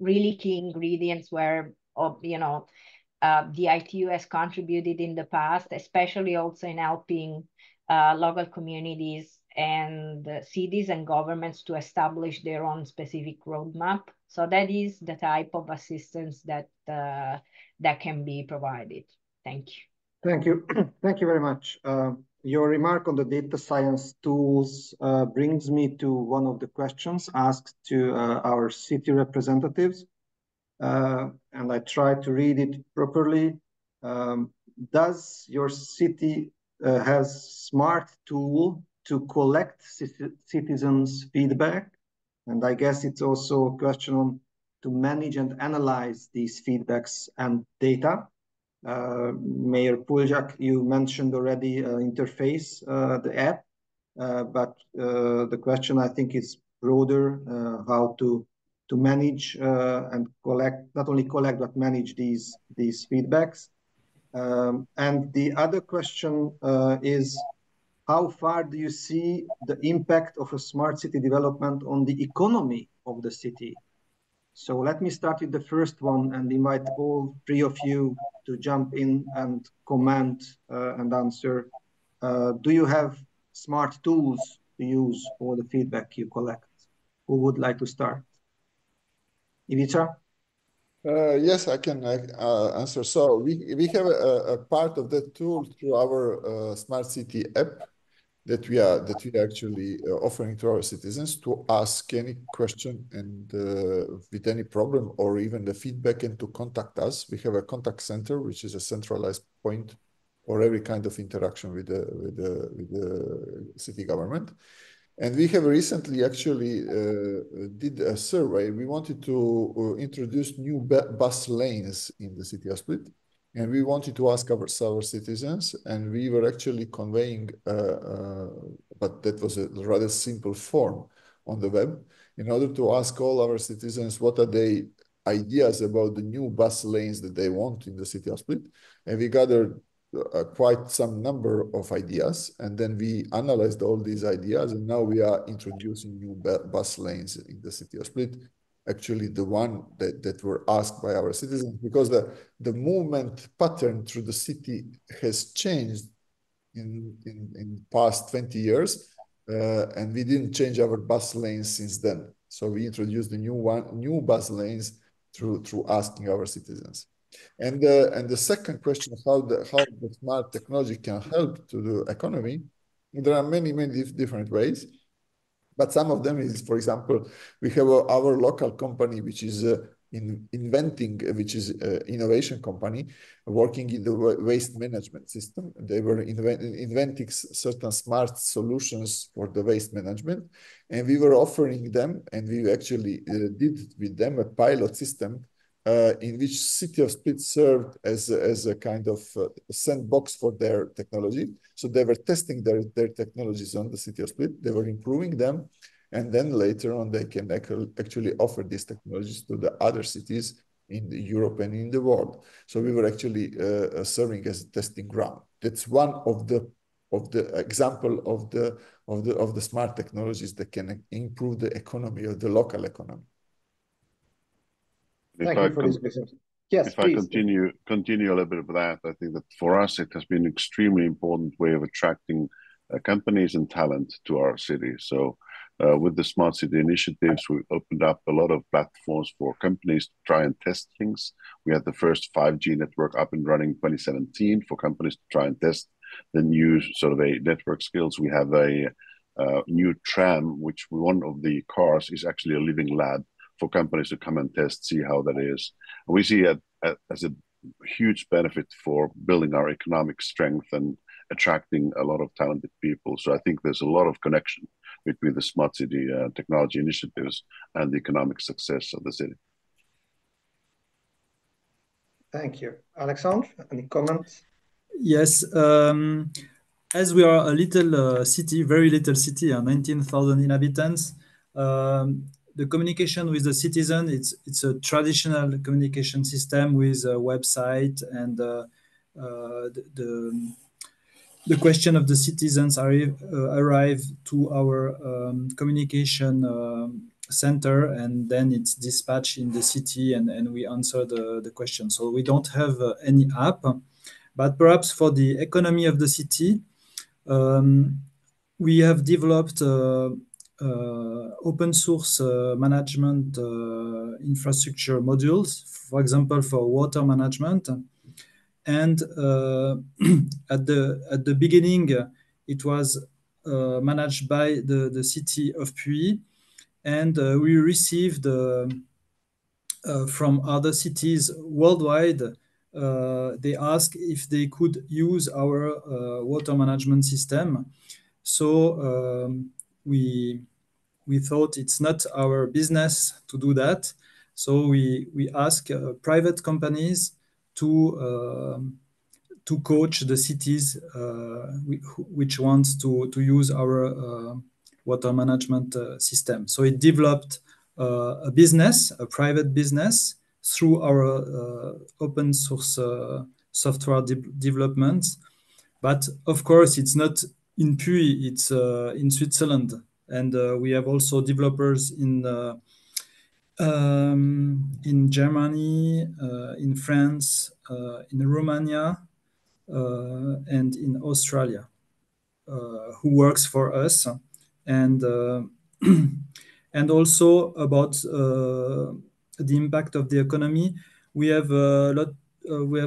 Speaker 7: really key ingredients where, the ITU has contributed in the past, especially also in helping local communities and cities and governments to establish their own specific roadmap. So that is the type of assistance that can be provided. Thank you.
Speaker 3: Thank you. Thank you very much. Your remark on the data science tools brings me to one of the questions asked to our city representatives. And I try to read it properly. Does your city has smart tool to collect citizens' feedback? And I guess it's also a question on to manage and analyze these feedbacks and data. Mayor Puljak, you mentioned already interface, the app, but the question I think is broader, how to manage and collect, not only collect, but manage these feedbacks. And the other question is, how far do you see the impact of a smart city development on the economy of the city? So let me start with the first one and invite all three of you to jump in and comment and answer. Do you have smart tools to use for the feedback you collect? Who would like to start? Ivica?
Speaker 4: Yes, I can answer. So we have a part of that tool through our smart city app that we are actually offering to our citizens to ask any question and with any problem or even the feedback and to contact us. We have a contact center, which is a centralized point for every kind of interaction with the city government. And we have recently actually did a survey. We wanted to introduce new bus lanes in the city of Split. And we wanted to ask our citizens, and we were actually conveying, but that was a rather simple form on the web, in order to ask all our citizens what are their ideas about the new bus lanes that they want in the city of Split. And we gathered quite some number of ideas, and then we analyzed all these ideas, and now we are introducing new bus lanes in the city of Split. Actually, the one that were asked by our citizens, because the movement pattern through the city has changed in past 20 years, and we didn't change our bus lanes since then. So we introduced the new bus lanes through asking our citizens. And the second question, how the smart technology can help to the economy, there are many different ways. But some of them is, for example, we have our local company, which is inventing, which is innovation company, working in the waste management system. They were inventing certain smart solutions for the waste management. And we were offering them, and we actually did with them a pilot system in which city of Split served as a kind of sandbox for their technology. So they were testing their technologies on the city of Split. They were improving them. And then later on, they can actually offer these technologies to the other cities in Europe and in the world. So we were actually serving as a testing ground. That's one of the example of the smart technologies that can improve the economy of the local economy.
Speaker 3: Thank you for this presentation. Yes,
Speaker 6: if
Speaker 3: please.
Speaker 6: I continue a little bit of that, I think that for us it has been an extremely important way of attracting companies and talent to our city. So with the smart city initiatives, we opened up a lot of platforms for companies to try and test things. We had the first 5G network up and running in 2017 for companies to try and test the new sort of a network skills. We have a new tram, which one of the cars is actually a living lab for companies to come and test, see how that is. And we see it as a huge benefit for building our economic strength and attracting a lot of talented people. So I think there's a lot of connection between the smart city technology initiatives and the economic success of the city.
Speaker 3: Thank you. Alexandre, any comments?
Speaker 5: Yes. As we are a little city, very little city, 19,000 inhabitants, the communication with the citizen, it's a traditional communication system with a website, and the question of the citizens arrive to our communication center, and then it's dispatched in the city, and we answer the question. So we don't have any app, but perhaps for the economy of the city, we have developed open source management infrastructure modules, for example, for water management. And at the beginning, it was managed by the city of Puy, and we received from other cities worldwide. They asked if they could use our water management system. So we thought it's not our business to do that. So we ask private companies to coach the cities which wants to use our water management system. So it developed a business, a private business, through our open source software development. But of course, it's not in Puy, it's in Switzerland. And we have also developers in Germany, in France, in Romania, and in Australia, who works for us. And and also about the impact of the economy, we have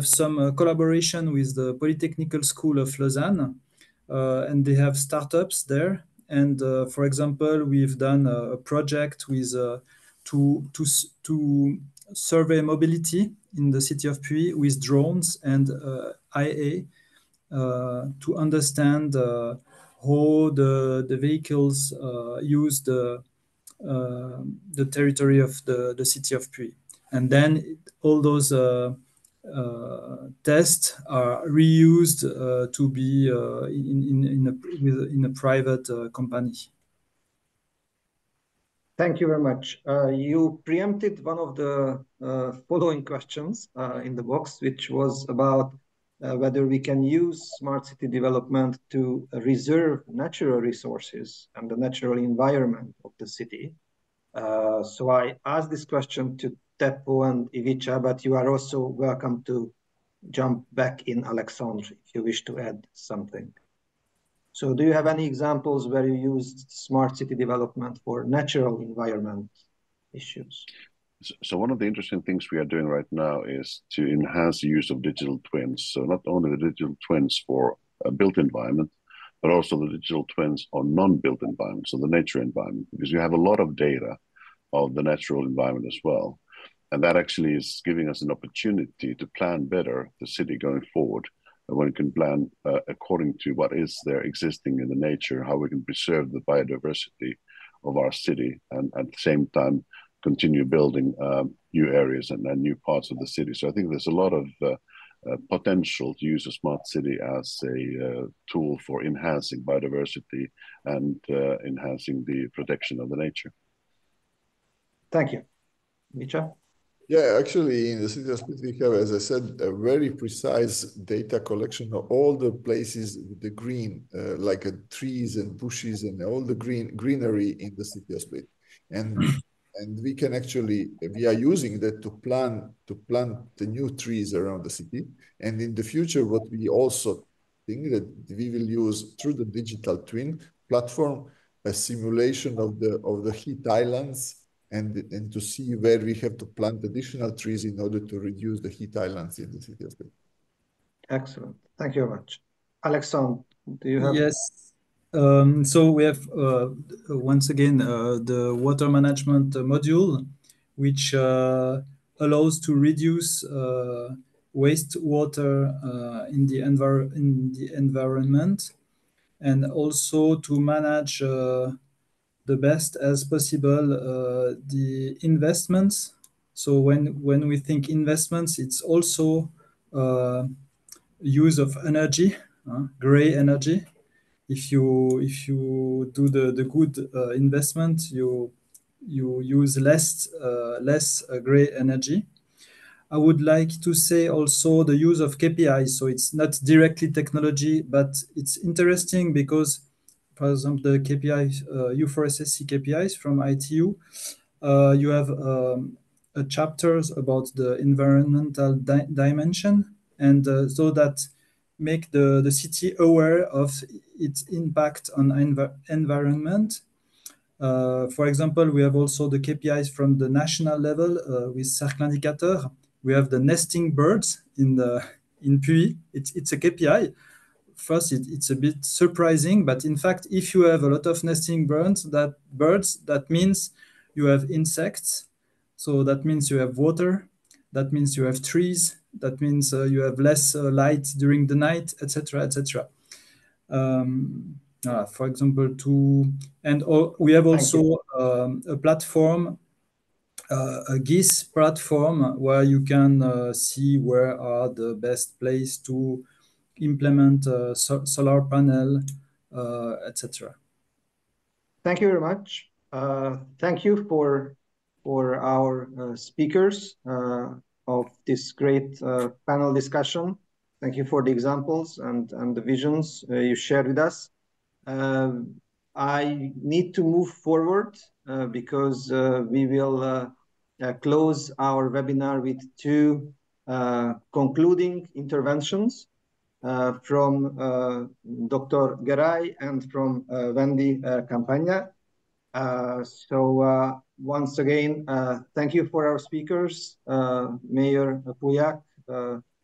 Speaker 5: some collaboration with the Polytechnical School of Lausanne, and they have startups there. And for example, we've done a project with to survey mobility in the city of Puy with drones and IA to understand how the vehicles use the territory of the city of Puy. And then all those tests are reused to be in a private company.
Speaker 3: Thank you very much. You preempted one of the following questions in the box, which was about whether we can use smart city development to reserve natural resources and the natural environment of the city. So I asked this question to Teppo and Ivica, but you are also welcome to jump back in, Alexandre, if you wish to add something. So do you have any examples where you used smart city development for natural environment issues?
Speaker 6: So one of the interesting things we are doing right now is to enhance the use of digital twins. So not only the digital twins for a built environment, but also the digital twins on non-built environment, so the nature environment, because you have a lot of data of the natural environment as well. And that actually is giving us an opportunity to plan better the city going forward. And when we can plan according to what is there existing in the nature, how we can preserve the biodiversity of our city, and at the same time continue building new areas and new parts of the city. So I think there's a lot of potential to use a smart city as a tool for enhancing biodiversity and enhancing the protection of the nature.
Speaker 3: Thank you. Micha?
Speaker 4: Yeah, actually, in the city of Split, we have, as I said, a very precise data collection of all the places with the green, like trees and bushes and all the greenery in the city of Split. And we can actually, we are using that to plant the new trees around the city. And in the future, what we also think that we will use through the digital twin platform, a simulation of the heat islands, and to see where we have to plant additional trees in order to reduce the heat islands in the city of Split.
Speaker 3: Excellent. Thank you very much. Alexandre, do you have?
Speaker 5: Yes. So we have once again the water management module, which allows to reduce wastewater in the environment, and also to manage the best as possible the investments. So when we think investments, it's also use of energy, gray energy. If you do the good investment, you use less gray energy. I would like to say also the use of KPIs. So it's not directly technology, but it's interesting because, for example, the KPIs, U4SSC KPIs from ITU, you have chapters about the environmental dimension, and so that make the city aware of its impact on environment. For example, we have also the KPIs from the national level with Cercle Indicateur. We have the nesting birds in Puy. It's a KPI. First, it's a bit surprising, but in fact, if you have a lot of nesting birds, that means you have insects. So that means you have water. That means you have trees. That means you have less light during the night, etc., etc. For example, we have also a platform, a GIS platform, where you can see where are the best place to implement solar panel, etc.
Speaker 3: Thank you very much. Thank you for our speakers of this great panel discussion. Thank you for the examples and the visions you shared with us. I need to move forward because we will close our webinar with two concluding interventions from Dr. Geray and from Wendy Campagna. So once again, thank you for our speakers, Mayor Puyak,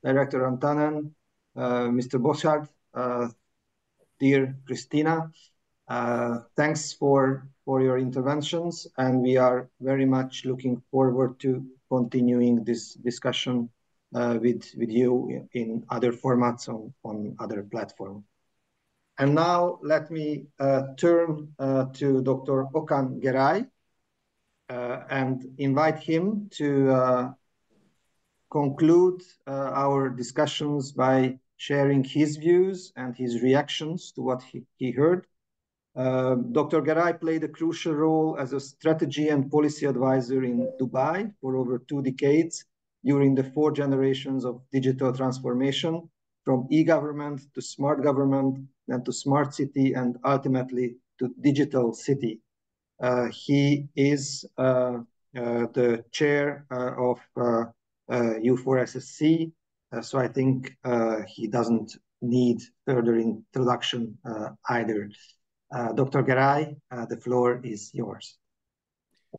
Speaker 3: Director Antanen, Mr. Boschard, dear Christina. Thanks for your interventions, and we are very much looking forward to continuing this discussion with you in other formats on other platforms. And now let me turn to Dr. Okan Geray and invite him to conclude our discussions by sharing his views and his reactions to what he heard. Dr. Geray played a crucial role as a strategy and policy advisor in Dubai for over 2 decades during the 4 generations of digital transformation, from e-government to smart government, then to smart city, and ultimately to digital city. He is the chair of U4SSC, so I think he doesn't need further introduction either. Dr. Geray, the floor is yours.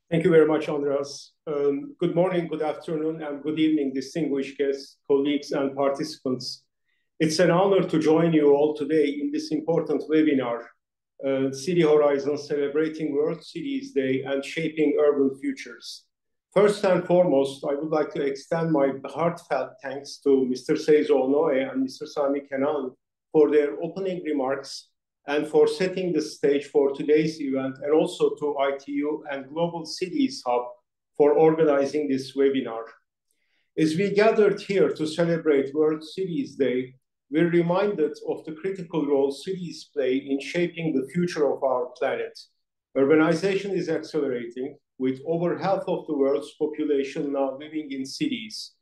Speaker 8: Thank you very much, Andreas. Good morning, good afternoon, and good evening, distinguished guests, colleagues, and participants. It's an honor to join you all today in this important webinar, City Horizons Celebrating World Cities Day and Shaping Urban Futures. First and foremost, I would like to extend my heartfelt thanks to Mr. Seizo Onoe and Mr. Sami Kenan for their opening remarks and for setting the stage for today's event, and also to ITU and Global Cities Hub for organizing this webinar. As we gathered here to celebrate World Cities Day, we're reminded of the critical role cities play in shaping the future of our planet. Urbanization is accelerating, with over half of the world's population now living in cities.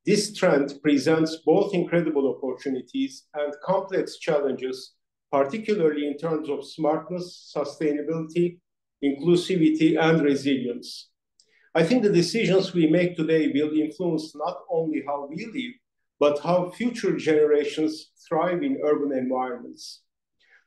Speaker 8: This trend presents both incredible opportunities and complex challenges, particularly in terms of smartness, sustainability, inclusivity, and resilience. I think the decisions we make today will influence not only how we live, but how future generations thrive in urban environments.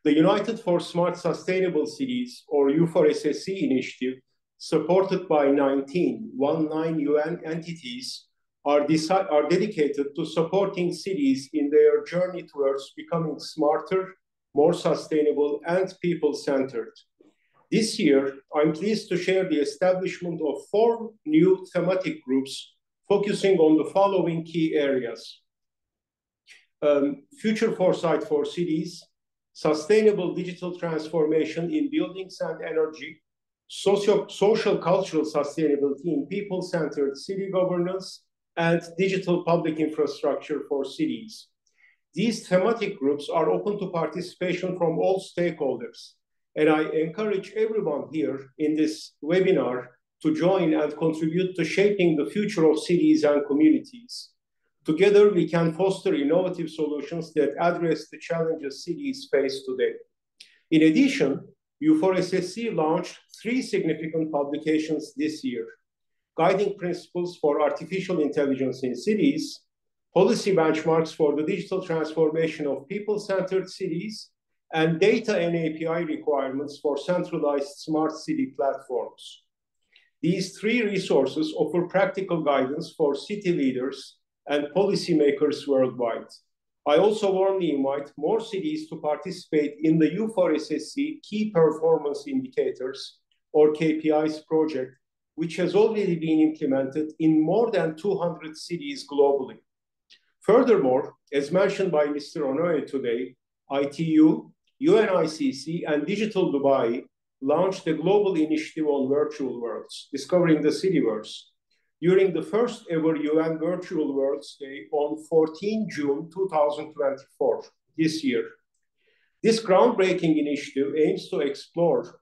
Speaker 8: The United for Smart Sustainable Cities, or U4SSC initiative, supported by 19 UN entities, are dedicated to supporting cities in their journey towards becoming smarter, more sustainable, and people-centered. This year, I'm pleased to share the establishment of 4 new thematic groups focusing on the following key areas: future foresight for cities, sustainable digital transformation in buildings and energy, social cultural sustainability in people-centered city governance, and digital public infrastructure for cities. These thematic groups are open to participation from all stakeholders, and I encourage everyone here in this webinar to join and contribute to shaping the future of cities and communities. Together, we can foster innovative solutions that address the challenges cities face today. In addition, U4SSC launched 3 significant publications this year: Guiding Principles for Artificial Intelligence in Cities, Policy Benchmarks for the Digital Transformation of People-Centered Cities, and Data and API Requirements for Centralized Smart City Platforms. These 3 resources offer practical guidance for city leaders and policymakers worldwide. I also warmly invite more cities to participate in the U4SSC Key Performance Indicators, or KPIs project, which has already been implemented in more than 200 cities globally. Furthermore, as mentioned by Mr. Onoe today, ITU, UNICC, and Digital Dubai launched a global initiative on virtual worlds, Discovering the Cityverse, during the first ever UN Virtual Worlds Day on 14 June 2024, this year. This groundbreaking initiative aims to explore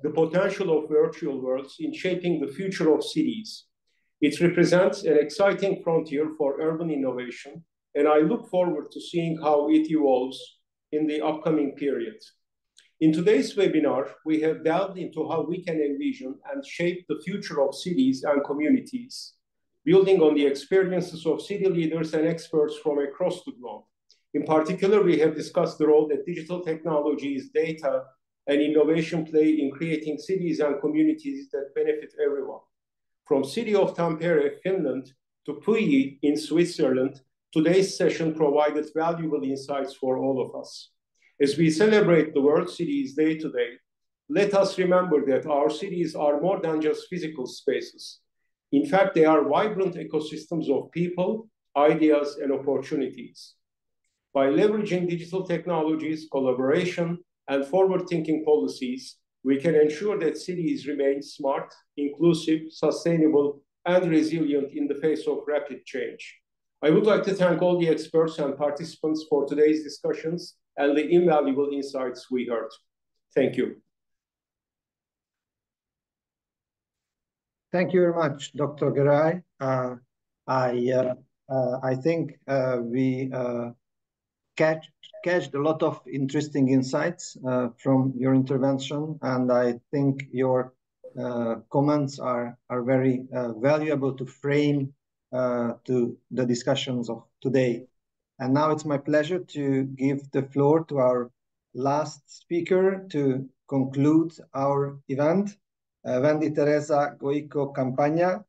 Speaker 8: the potential of virtual worlds in shaping the future of cities. It represents an exciting frontier for urban innovation, and I look forward to seeing how it evolves in the upcoming period. In today's webinar, we have delved into how we can envision and shape the future of cities and communities, building on the experiences of city leaders and experts from across the globe. In particular, we have discussed the role that digital technologies, data, and innovation play in creating cities and communities that benefit everyone. From city of Tampere, Finland, to Puyi in Switzerland, today's session provided valuable insights for all of us. As we celebrate the World Cities Day today, let us remember that our cities are more than just physical spaces. In fact, they are vibrant ecosystems of people, ideas, and opportunities. By leveraging digital technologies, collaboration, and forward-thinking policies, we can ensure that cities remain smart, inclusive, sustainable, and resilient in the face of rapid change. I would like to thank all the experts and participants for today's discussions and the invaluable insights we heard. Thank you.
Speaker 3: Thank you very much, Dr. Garay. I think we catched a lot of interesting insights from your intervention, and I think your comments are very valuable to frame to the discussions of today. And now it's my pleasure to give the floor to our last speaker to conclude our event, Wendy Teresa Goico Campagna.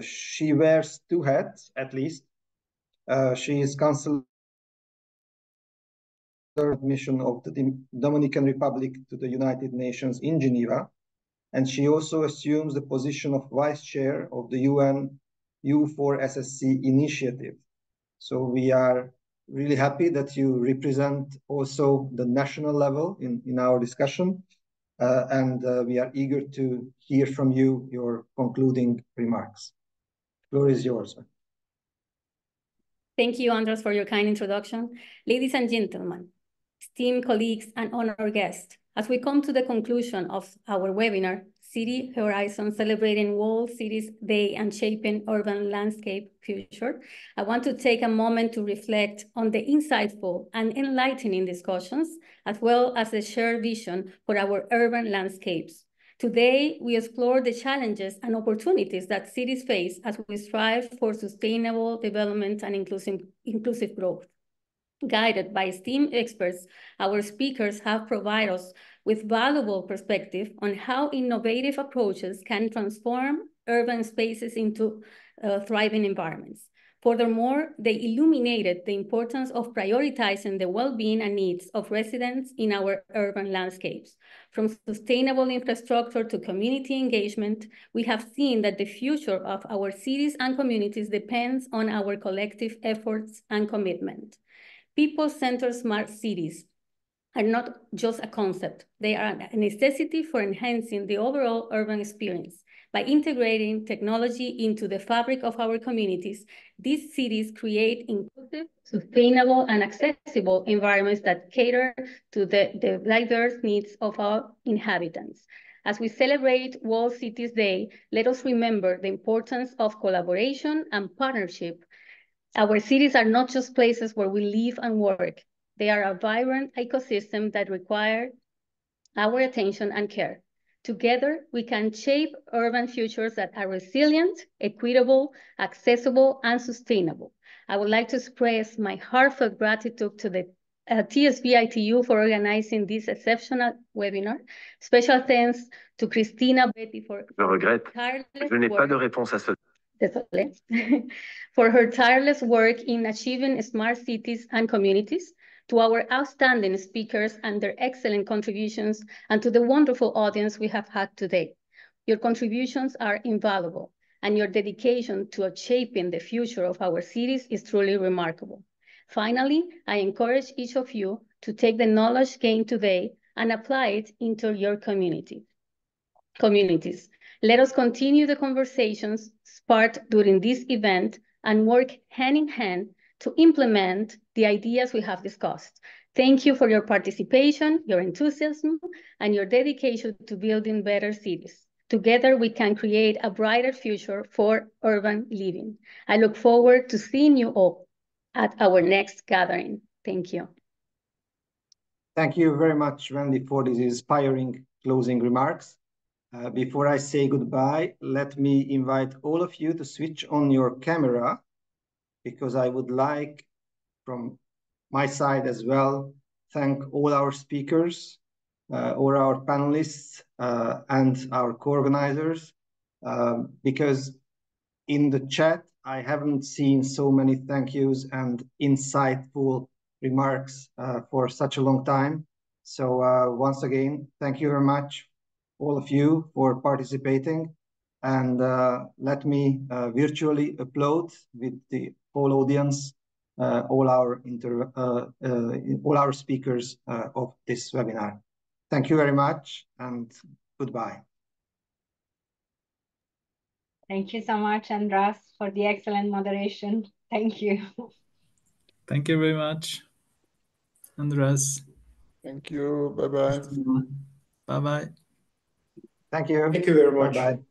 Speaker 3: She wears two hats, at least. She is Councillor mission of the Dominican Republic to the United Nations in Geneva, and she also assumes the position of Vice Chair of the UN U4SSC initiative. So we are really happy that you represent also the national level in our discussion, and we are eager to hear from you your concluding remarks. The floor is yours.
Speaker 9: Thank you, Andros, for your kind introduction. Ladies and gentlemen, esteemed colleagues and honored guests, as we come to the conclusion of our webinar, City Horizon Celebrating World Cities Day and Shaping Urban Landscape Future, I want to take a moment to reflect on the insightful and enlightening discussions, as well as the shared vision for our urban landscapes. Today, we explore the challenges and opportunities that cities face as we strive for sustainable development and inclusive growth. Guided by esteemed experts, our speakers have provided us with valuable perspective on how innovative approaches can transform urban spaces into thriving environments. Furthermore, they illuminated the importance of prioritizing the well-being and needs of residents in our urban landscapes. From sustainable infrastructure to community engagement, we have seen that the future of our cities and communities depends on our collective efforts and commitment. People-centered smart cities are not just a concept. They are a necessity for enhancing the overall urban experience. By integrating technology into the fabric of our communities, these cities create inclusive, sustainable, and accessible environments that cater to the diverse needs of our inhabitants. As we celebrate World Cities Day, let us remember the importance of collaboration and partnership. Our cities are not just places where we live and work. They are a vibrant ecosystem that require our attention and care. Together, we can shape urban futures that are resilient, equitable, accessible, and sustainable. I would like to express my heartfelt gratitude to the TSB-ITU for organizing this exceptional webinar. Special thanks to Christina Betty for for her tireless work in achieving smart cities and communities, to our outstanding speakers and their excellent contributions, and to the wonderful audience we have had today. Your contributions are invaluable, and your dedication to shaping the future of our cities is truly remarkable. Finally, I encourage each of you to take the knowledge gained today and apply it into your communities. Let us continue the conversations sparked during this event and work hand in hand to implement the ideas we have discussed. Thank you for your participation, your enthusiasm, and your dedication to building better cities. Together, we can create a brighter future for urban living. I look forward to seeing you all at our next gathering. Thank you.
Speaker 3: Thank you very much, Wendy, for these inspiring closing remarks. Before I say goodbye, let me invite all of you to switch on your camera, because I would like, from my side as well, thank all our speakers all our panelists and our co-organizers, because in the chat, I haven't seen so many thank yous and insightful remarks for such a long time. So once again, thank you very much, all of you, for participating. And let me virtually applaud with the whole audience, all our speakers of this webinar. Thank you very much and goodbye.
Speaker 7: Thank you so much, Andras, for the excellent moderation. Thank you.
Speaker 5: Thank you very much, Andras.
Speaker 4: Thank you. Bye-bye.
Speaker 5: Bye-bye.
Speaker 3: Thank you.
Speaker 8: Thank you very much.
Speaker 3: Bye-bye.